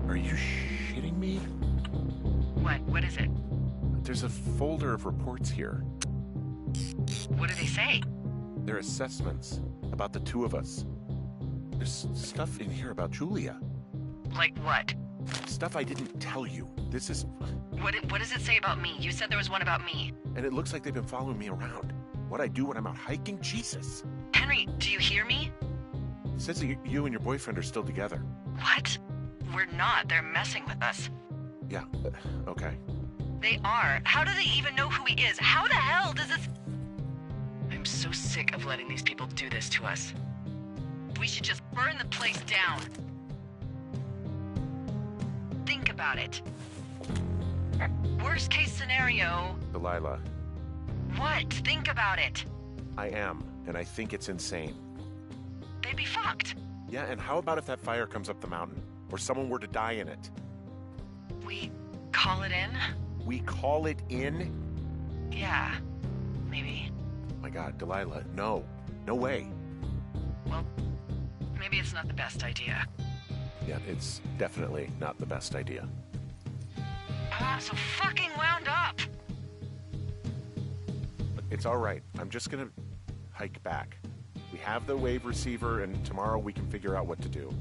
Are you shitting me? What is it? There's a folder of reports here. What do they say? They're assessments about the two of us. There's stuff in here about Julia. Like what? Stuff I didn't tell you. This is... What does it say about me? You said there was one about me. And it looks like they've been following me around. What I do when I'm out hiking? Jesus. Henry, do you hear me? It says that you and your boyfriend are still together. What? We're not. They're messing with us. Yeah, okay. They are. How do they even know who he is? How the hell does this... I'm so sick of letting these people do this to us. We should just burn the place down. Think about it. Worst case scenario... Delilah, What? Think about it. I am, and I think it's insane. They'd be fucked. Yeah, and how about if that fire comes up the mountain? Or someone were to die in it? We call it in? We call it in? Yeah, maybe. My God, Delilah, no. No way. Well, maybe it's not the best idea. Yeah, it's definitely not the best idea. So fucking wound up. It's all right. I'm just gonna hike back. We have the wave receiver, and tomorrow we can figure out what to do.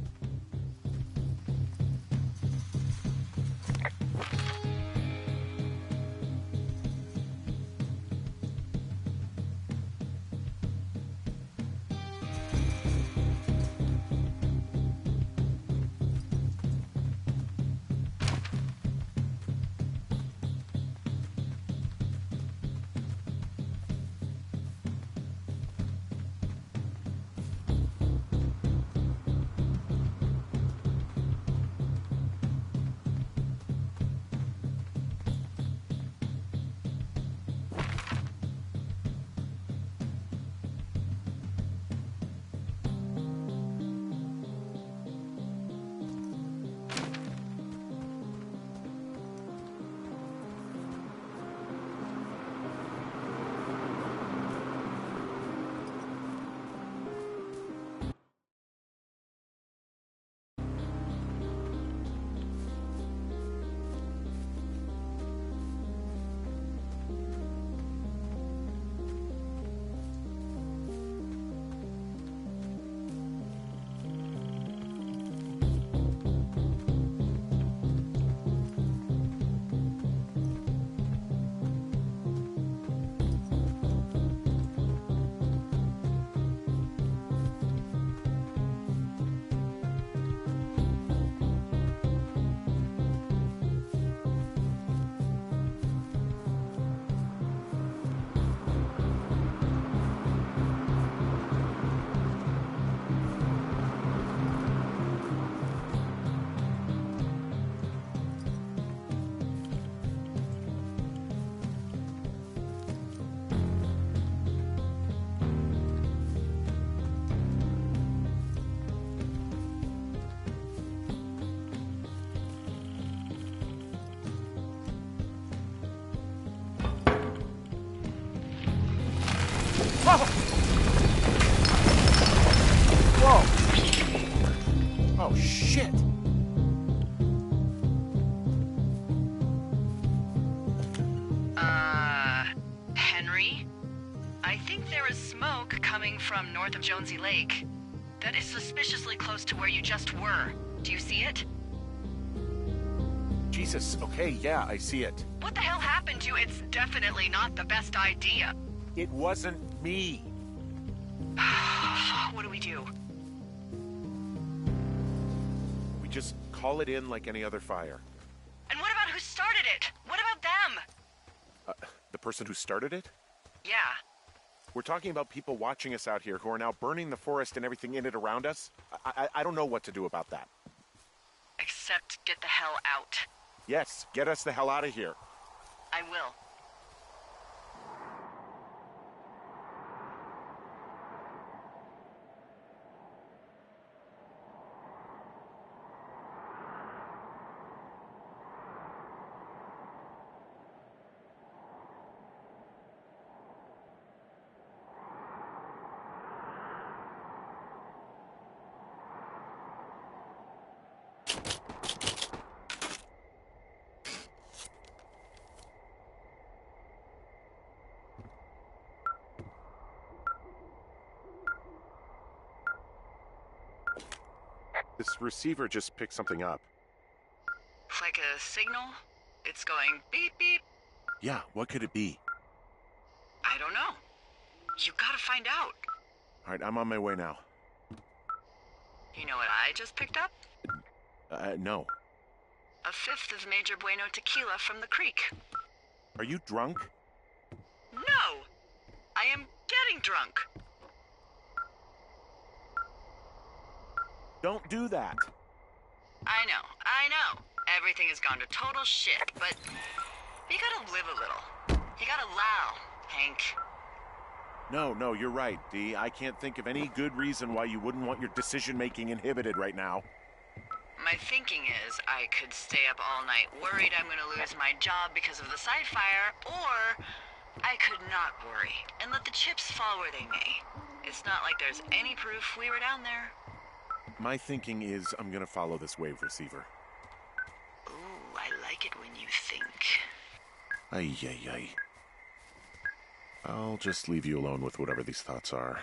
Whoa! Oh, shit! Henry? I think there is smoke coming from north of Jonesy Lake. That is suspiciously close to where you just were. Do you see it? Jesus, okay, yeah, I see it. What the hell happened to you? It's definitely not the best idea. It wasn't me. What do we do? We just call it in like any other fire. And what about who started it? What about them? The person who started it? Yeah. We're talking about people watching us out here who are now burning the forest and everything in it around us. I don't know what to do about that. Except get the hell out. Yes, get us the hell out of here. I will. This receiver just picked something up. Like a signal? It's going beep beep. Yeah, what could it be? I don't know. You gotta find out. All right, I'm on my way now. You know what I just picked up? No. A fifth of Major Bueno tequila from the creek. Are you drunk? No! I am getting drunk. Don't do that. I know. Everything has gone to total shit, but you gotta live a little. You gotta allow, Hank. No, you're right, Dee. I can't think of any good reason why you wouldn't want your decision-making inhibited right now. My thinking is I could stay up all night worried I'm gonna lose my job because of the side fire, or I could not worry and let the chips fall where they may. It's not like there's any proof we were down there. My thinking is I'm gonna follow this wave receiver. Ooh, I like it when you think. Ay. I'll just leave you alone with whatever these thoughts are.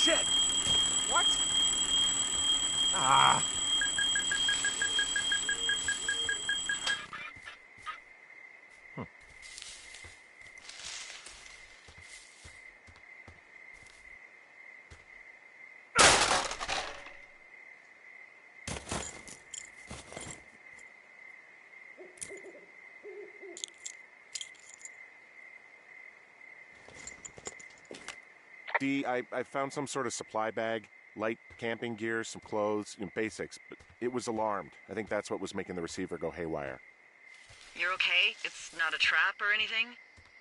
shit! What? Ah! I found some sort of supply bag, light camping gear, some clothes, basics, but it was alarmed. I think that's what was making the receiver go haywire. You're okay? It's not a trap or anything?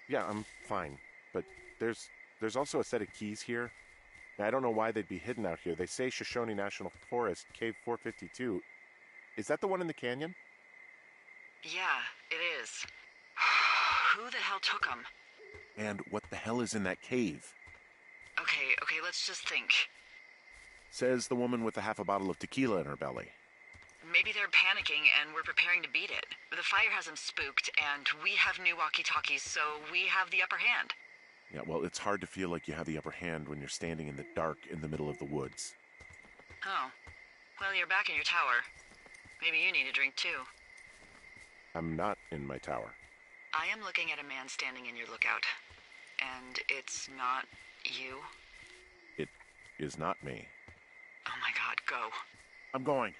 Yeah, I'm fine, but there's also a set of keys here. I don't know why they'd be hidden out here. They say Shoshone National Forest, Cave 452. Is that the one in the canyon? Yeah, it is. Who the hell took them? And what the hell is in that cave? Okay, let's just think. Says the woman with a half a bottle of tequila in her belly. Maybe they're panicking and we're preparing to beat it. The fire has them spooked, and we have new walkie-talkies, so we have the upper hand. Yeah, well, it's hard to feel like you have the upper hand when you're standing in the dark in the middle of the woods. Oh. Well, you're back in your tower. Maybe you need a drink, too. I'm not in my tower. I am looking at a man standing in your lookout. And it's not you? It is not me. Oh my god, go. I'm going.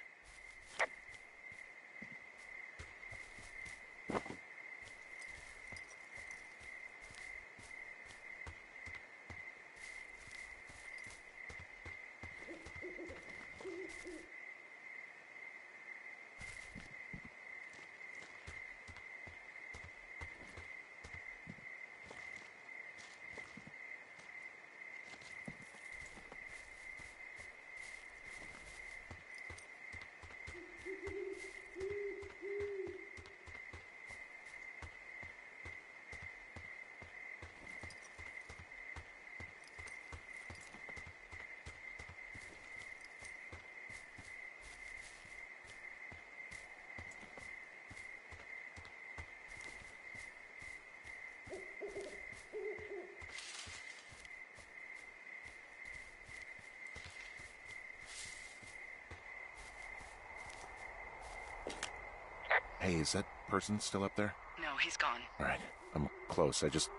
Hey, is that person still up there? No, he's gone. All right, I'm close. I just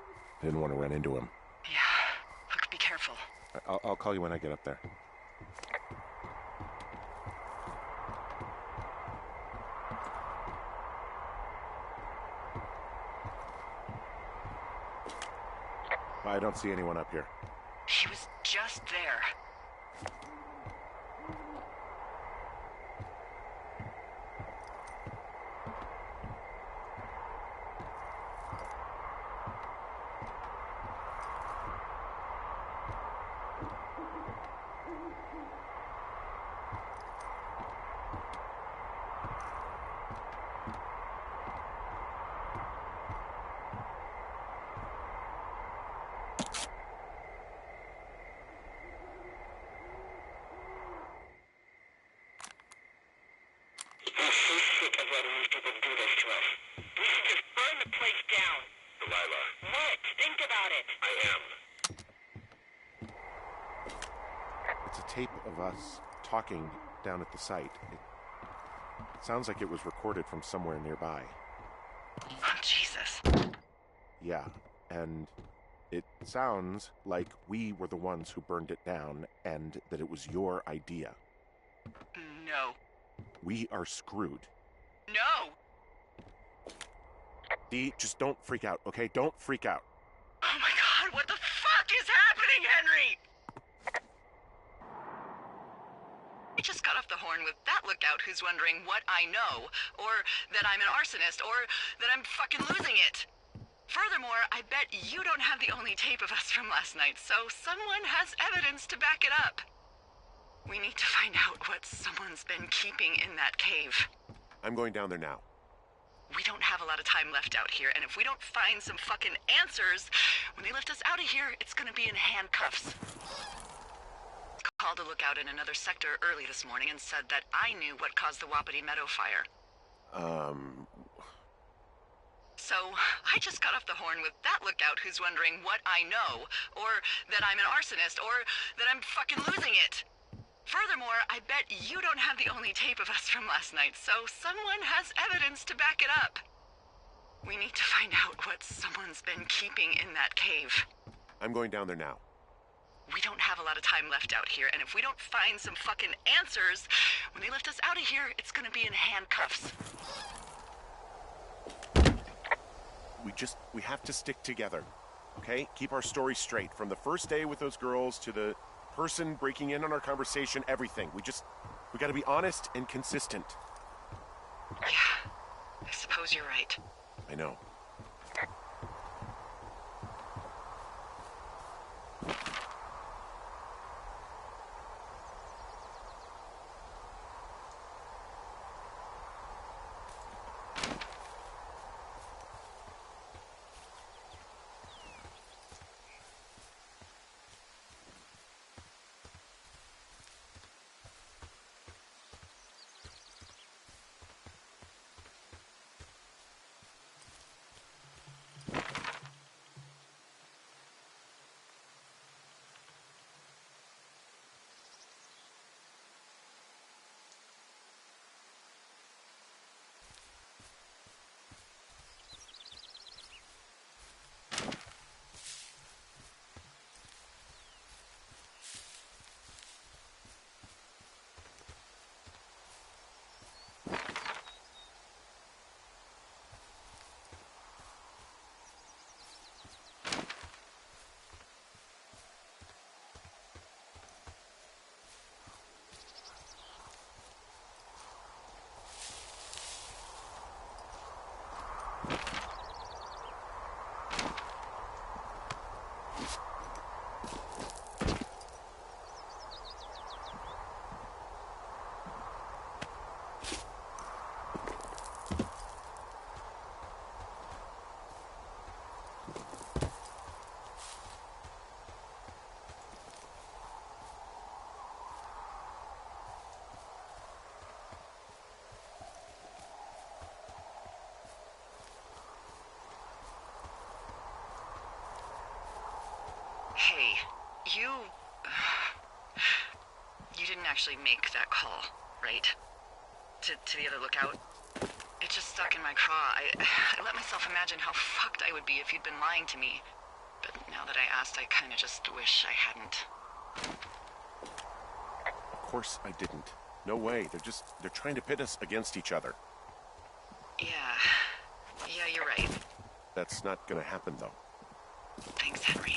didn't want to run into him. Yeah. Look, be careful. I'll call you when I get up there. I don't see anyone up here. He was just there. It's a tape of us talking down at the site. It sounds like it was recorded from somewhere nearby. Oh, Jesus. Yeah, and it sounds like we were the ones who burned it down and that it was your idea. No. We are screwed. No! Dee, just don't freak out, okay? Don't freak out. Oh my god, what the fuck is happening, Henry? I just got off the horn with that lookout who's wondering what I know, or that I'm an arsonist, or that I'm fucking losing it. Furthermore, I bet you don't have the only tape of us from last night, so someone has evidence to back it up. We need to find out what someone's been keeping in that cave. I'm going down there now. We don't have a lot of time left out here, and if we don't find some fucking answers, when they lift us out of here, it's gonna be in handcuffs. Called a lookout in another sector early this morning and said that I knew what caused the Wapiti Meadow fire. So, I just got off the horn with that lookout who's wondering what I know, or that I'm an arsonist, or that I'm fucking losing it. Furthermore, I bet you don't have the only tape of us from last night, so someone has evidence to back it up. We need to find out what someone's been keeping in that cave. I'm going down there now. We don't have a lot of time left out here, and if we don't find some fucking answers, when they lift us out of here, it's gonna be in handcuffs. We have to stick together, okay? Keep our story straight. From the first day with those girls to the person breaking in on our conversation, everything. We gotta be honest and consistent. Yeah, I suppose you're right. I know. Hey, you didn't actually make that call, right? To the other lookout? It just stuck in my craw. I let myself imagine how fucked I would be if you'd been lying to me. But now that I asked, I kinda just wish I hadn't. Of course I didn't. No way. They're trying to pit us against each other. Yeah, you're right. That's not gonna happen, though. Thanks, Henry.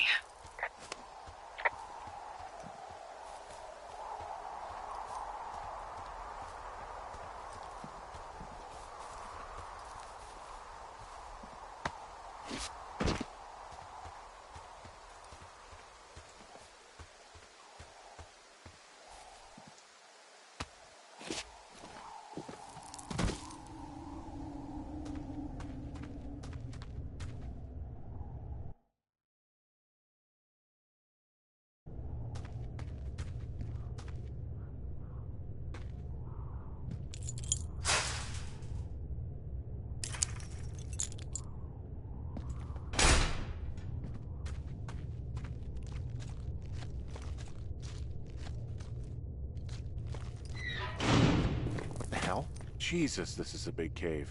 Jesus, this is a big cave.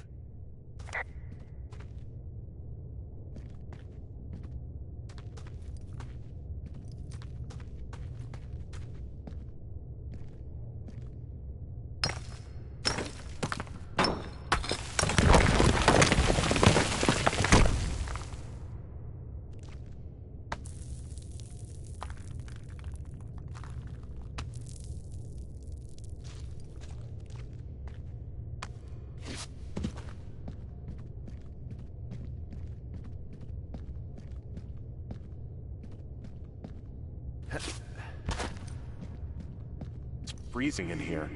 It's freezing in here.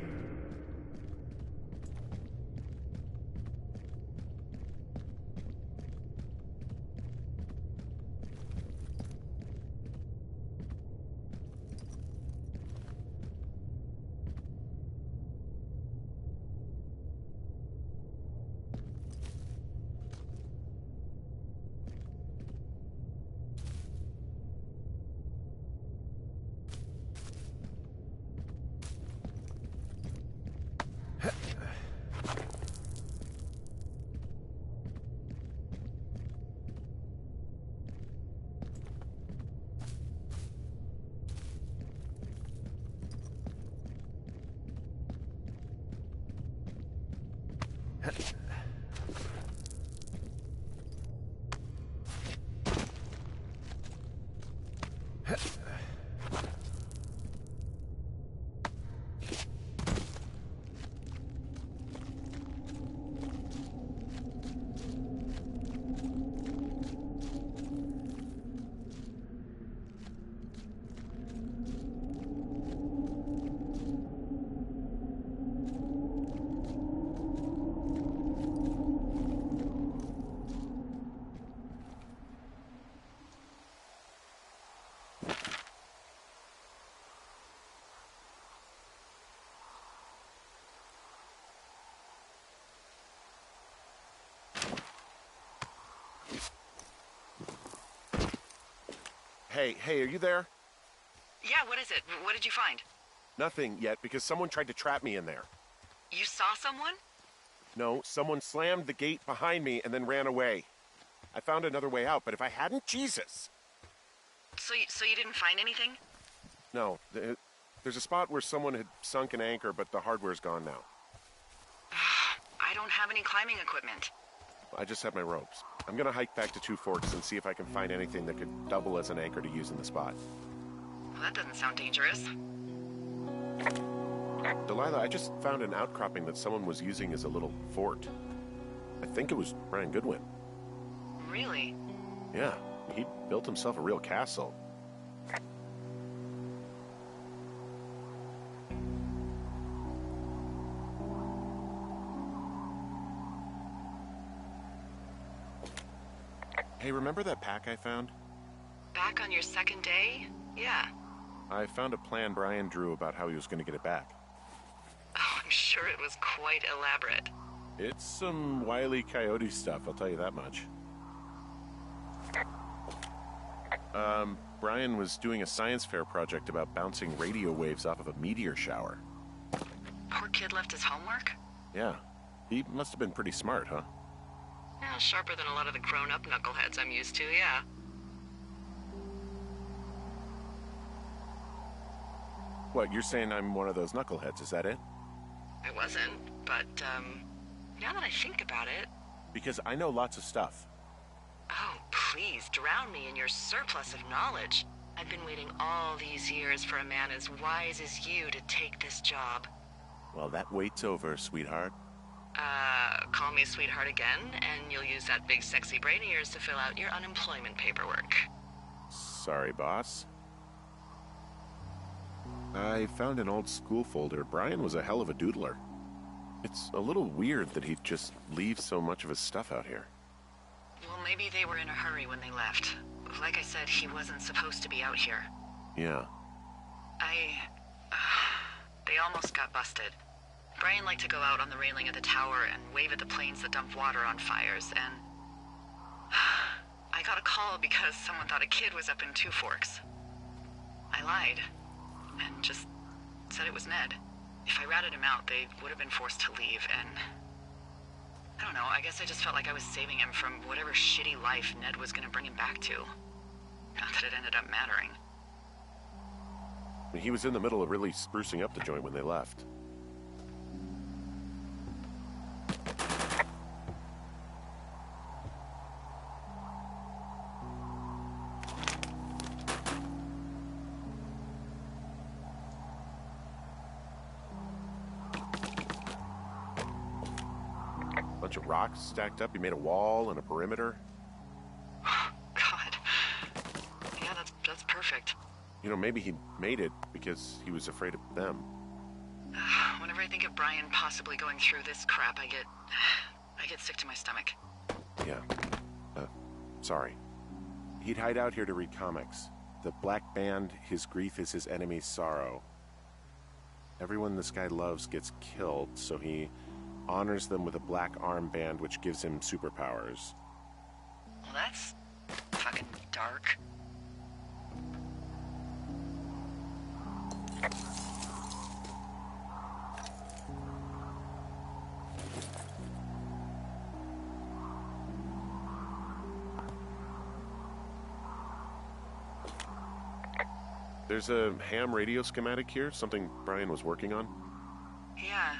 Hey, are you there? Yeah, what is it? What did you find? Nothing yet, because someone tried to trap me in there. You saw someone? No, someone slammed the gate behind me and then ran away. I found another way out, but if I hadn't, Jesus! So you didn't find anything? No, there's a spot where someone had sunk an anchor, but the hardware's gone now. I don't have any climbing equipment. I just have my ropes. I'm gonna hike back to Two Forks and see if I can find anything that could double as an anchor to use in the spot. Well, that doesn't sound dangerous. Delilah, I just found an outcropping that someone was using as a little fort. I think it was Brian Goodwin. Really? Yeah, he built himself a real castle. Hey, remember that pack I found? Back on your second day? Yeah. I found a plan Brian drew about how he was going to get it back. Oh, I'm sure it was quite elaborate. It's some Wile E. Coyote stuff, I'll tell you that much. Brian was doing a science fair project about bouncing radio waves off of a meteor shower. Poor kid left his homework? Yeah, he must have been pretty smart, huh? Yeah, sharper than a lot of the grown-up knuckleheads I'm used to, yeah. What, you're saying I'm one of those knuckleheads, is that it? I wasn't, but, now that I think about it... Because I know lots of stuff. Oh, please, drown me in your surplus of knowledge. I've been waiting all these years for a man as wise as you to take this job. Well, that wait's over, sweetheart. Call me sweetheart again, and you'll use that big sexy brain of yours to fill out your unemployment paperwork. Sorry, boss. I found an old school folder. Brian was a hell of a doodler. It's a little weird that he'd just leave so much of his stuff out here. Well, maybe they were in a hurry when they left. Like I said, he wasn't supposed to be out here. Yeah. They almost got busted. Brian liked to go out on the railing of the tower and wave at the planes that dumped water on fires, and... I got a call because someone thought a kid was up in Two Forks. I lied, and just said it was Ned. If I ratted him out, they would have been forced to leave, and... I don't know, I guess I just felt like I was saving him from whatever shitty life Ned was gonna bring him back to. Not that it ended up mattering. He was in the middle of really sprucing up the joint when they left. Bunch of rocks stacked up. He made a wall and a perimeter. God. Yeah, that's perfect. You know, maybe he made it because he was afraid of them. Whenever I think of Brian possibly going through this crap, I get sick to my stomach. Yeah. Sorry. He'd hide out here to read comics. The Black Band, his grief is his enemy's sorrow. Everyone this guy loves gets killed, so he honors them with a black armband which gives him superpowers. Well, that's fucking dark. There's a ham radio schematic here, something Brian was working on. Yeah,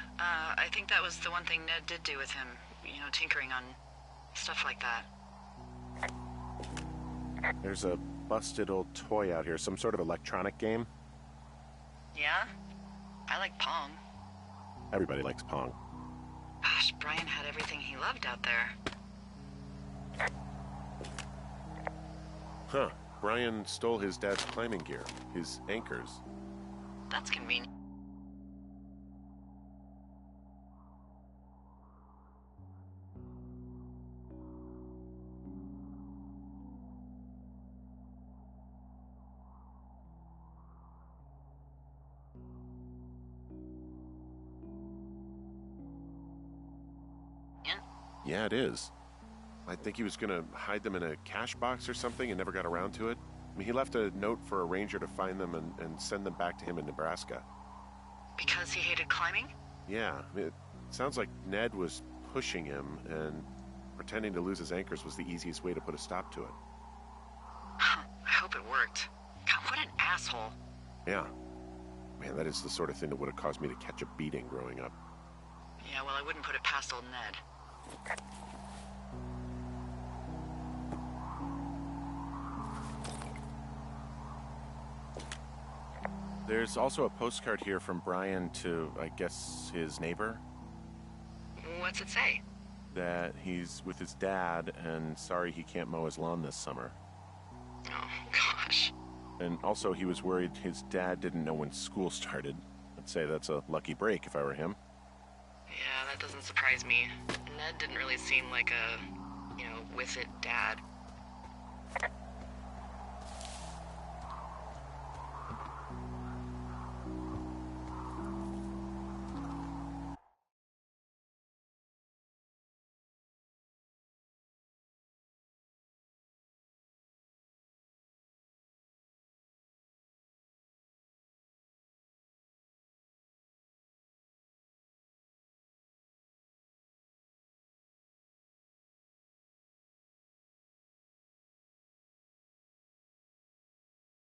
I think that was the one thing Ned did do with him. You know, tinkering on stuff like that. There's a busted old toy out here, some sort of electronic game. Yeah? I like Pong. Everybody likes Pong. Gosh, Brian had everything he loved out there. Huh. Brian stole his dad's climbing gear, his anchors. That's convenient. Yeah, it is. I think he was going to hide them in a cash box or something and never got around to it. I mean, he left a note for a ranger to find them and send them back to him in Nebraska. Because he hated climbing? Yeah, I mean, it sounds like Ned was pushing him, and pretending to lose his anchors was the easiest way to put a stop to it. I hope it worked. God, what an asshole. Yeah. Man, that is the sort of thing that would have caused me to catch a beating growing up. Yeah, well, I wouldn't put it past old Ned. There's also a postcard here from Brian to, I guess, his neighbor. What's it say? That he's with his dad and sorry he can't mow his lawn this summer. Oh, gosh. And also he was worried his dad didn't know when school started. I'd say that's a lucky break if I were him. Yeah, that doesn't surprise me. Ned didn't really seem like a, with it dad.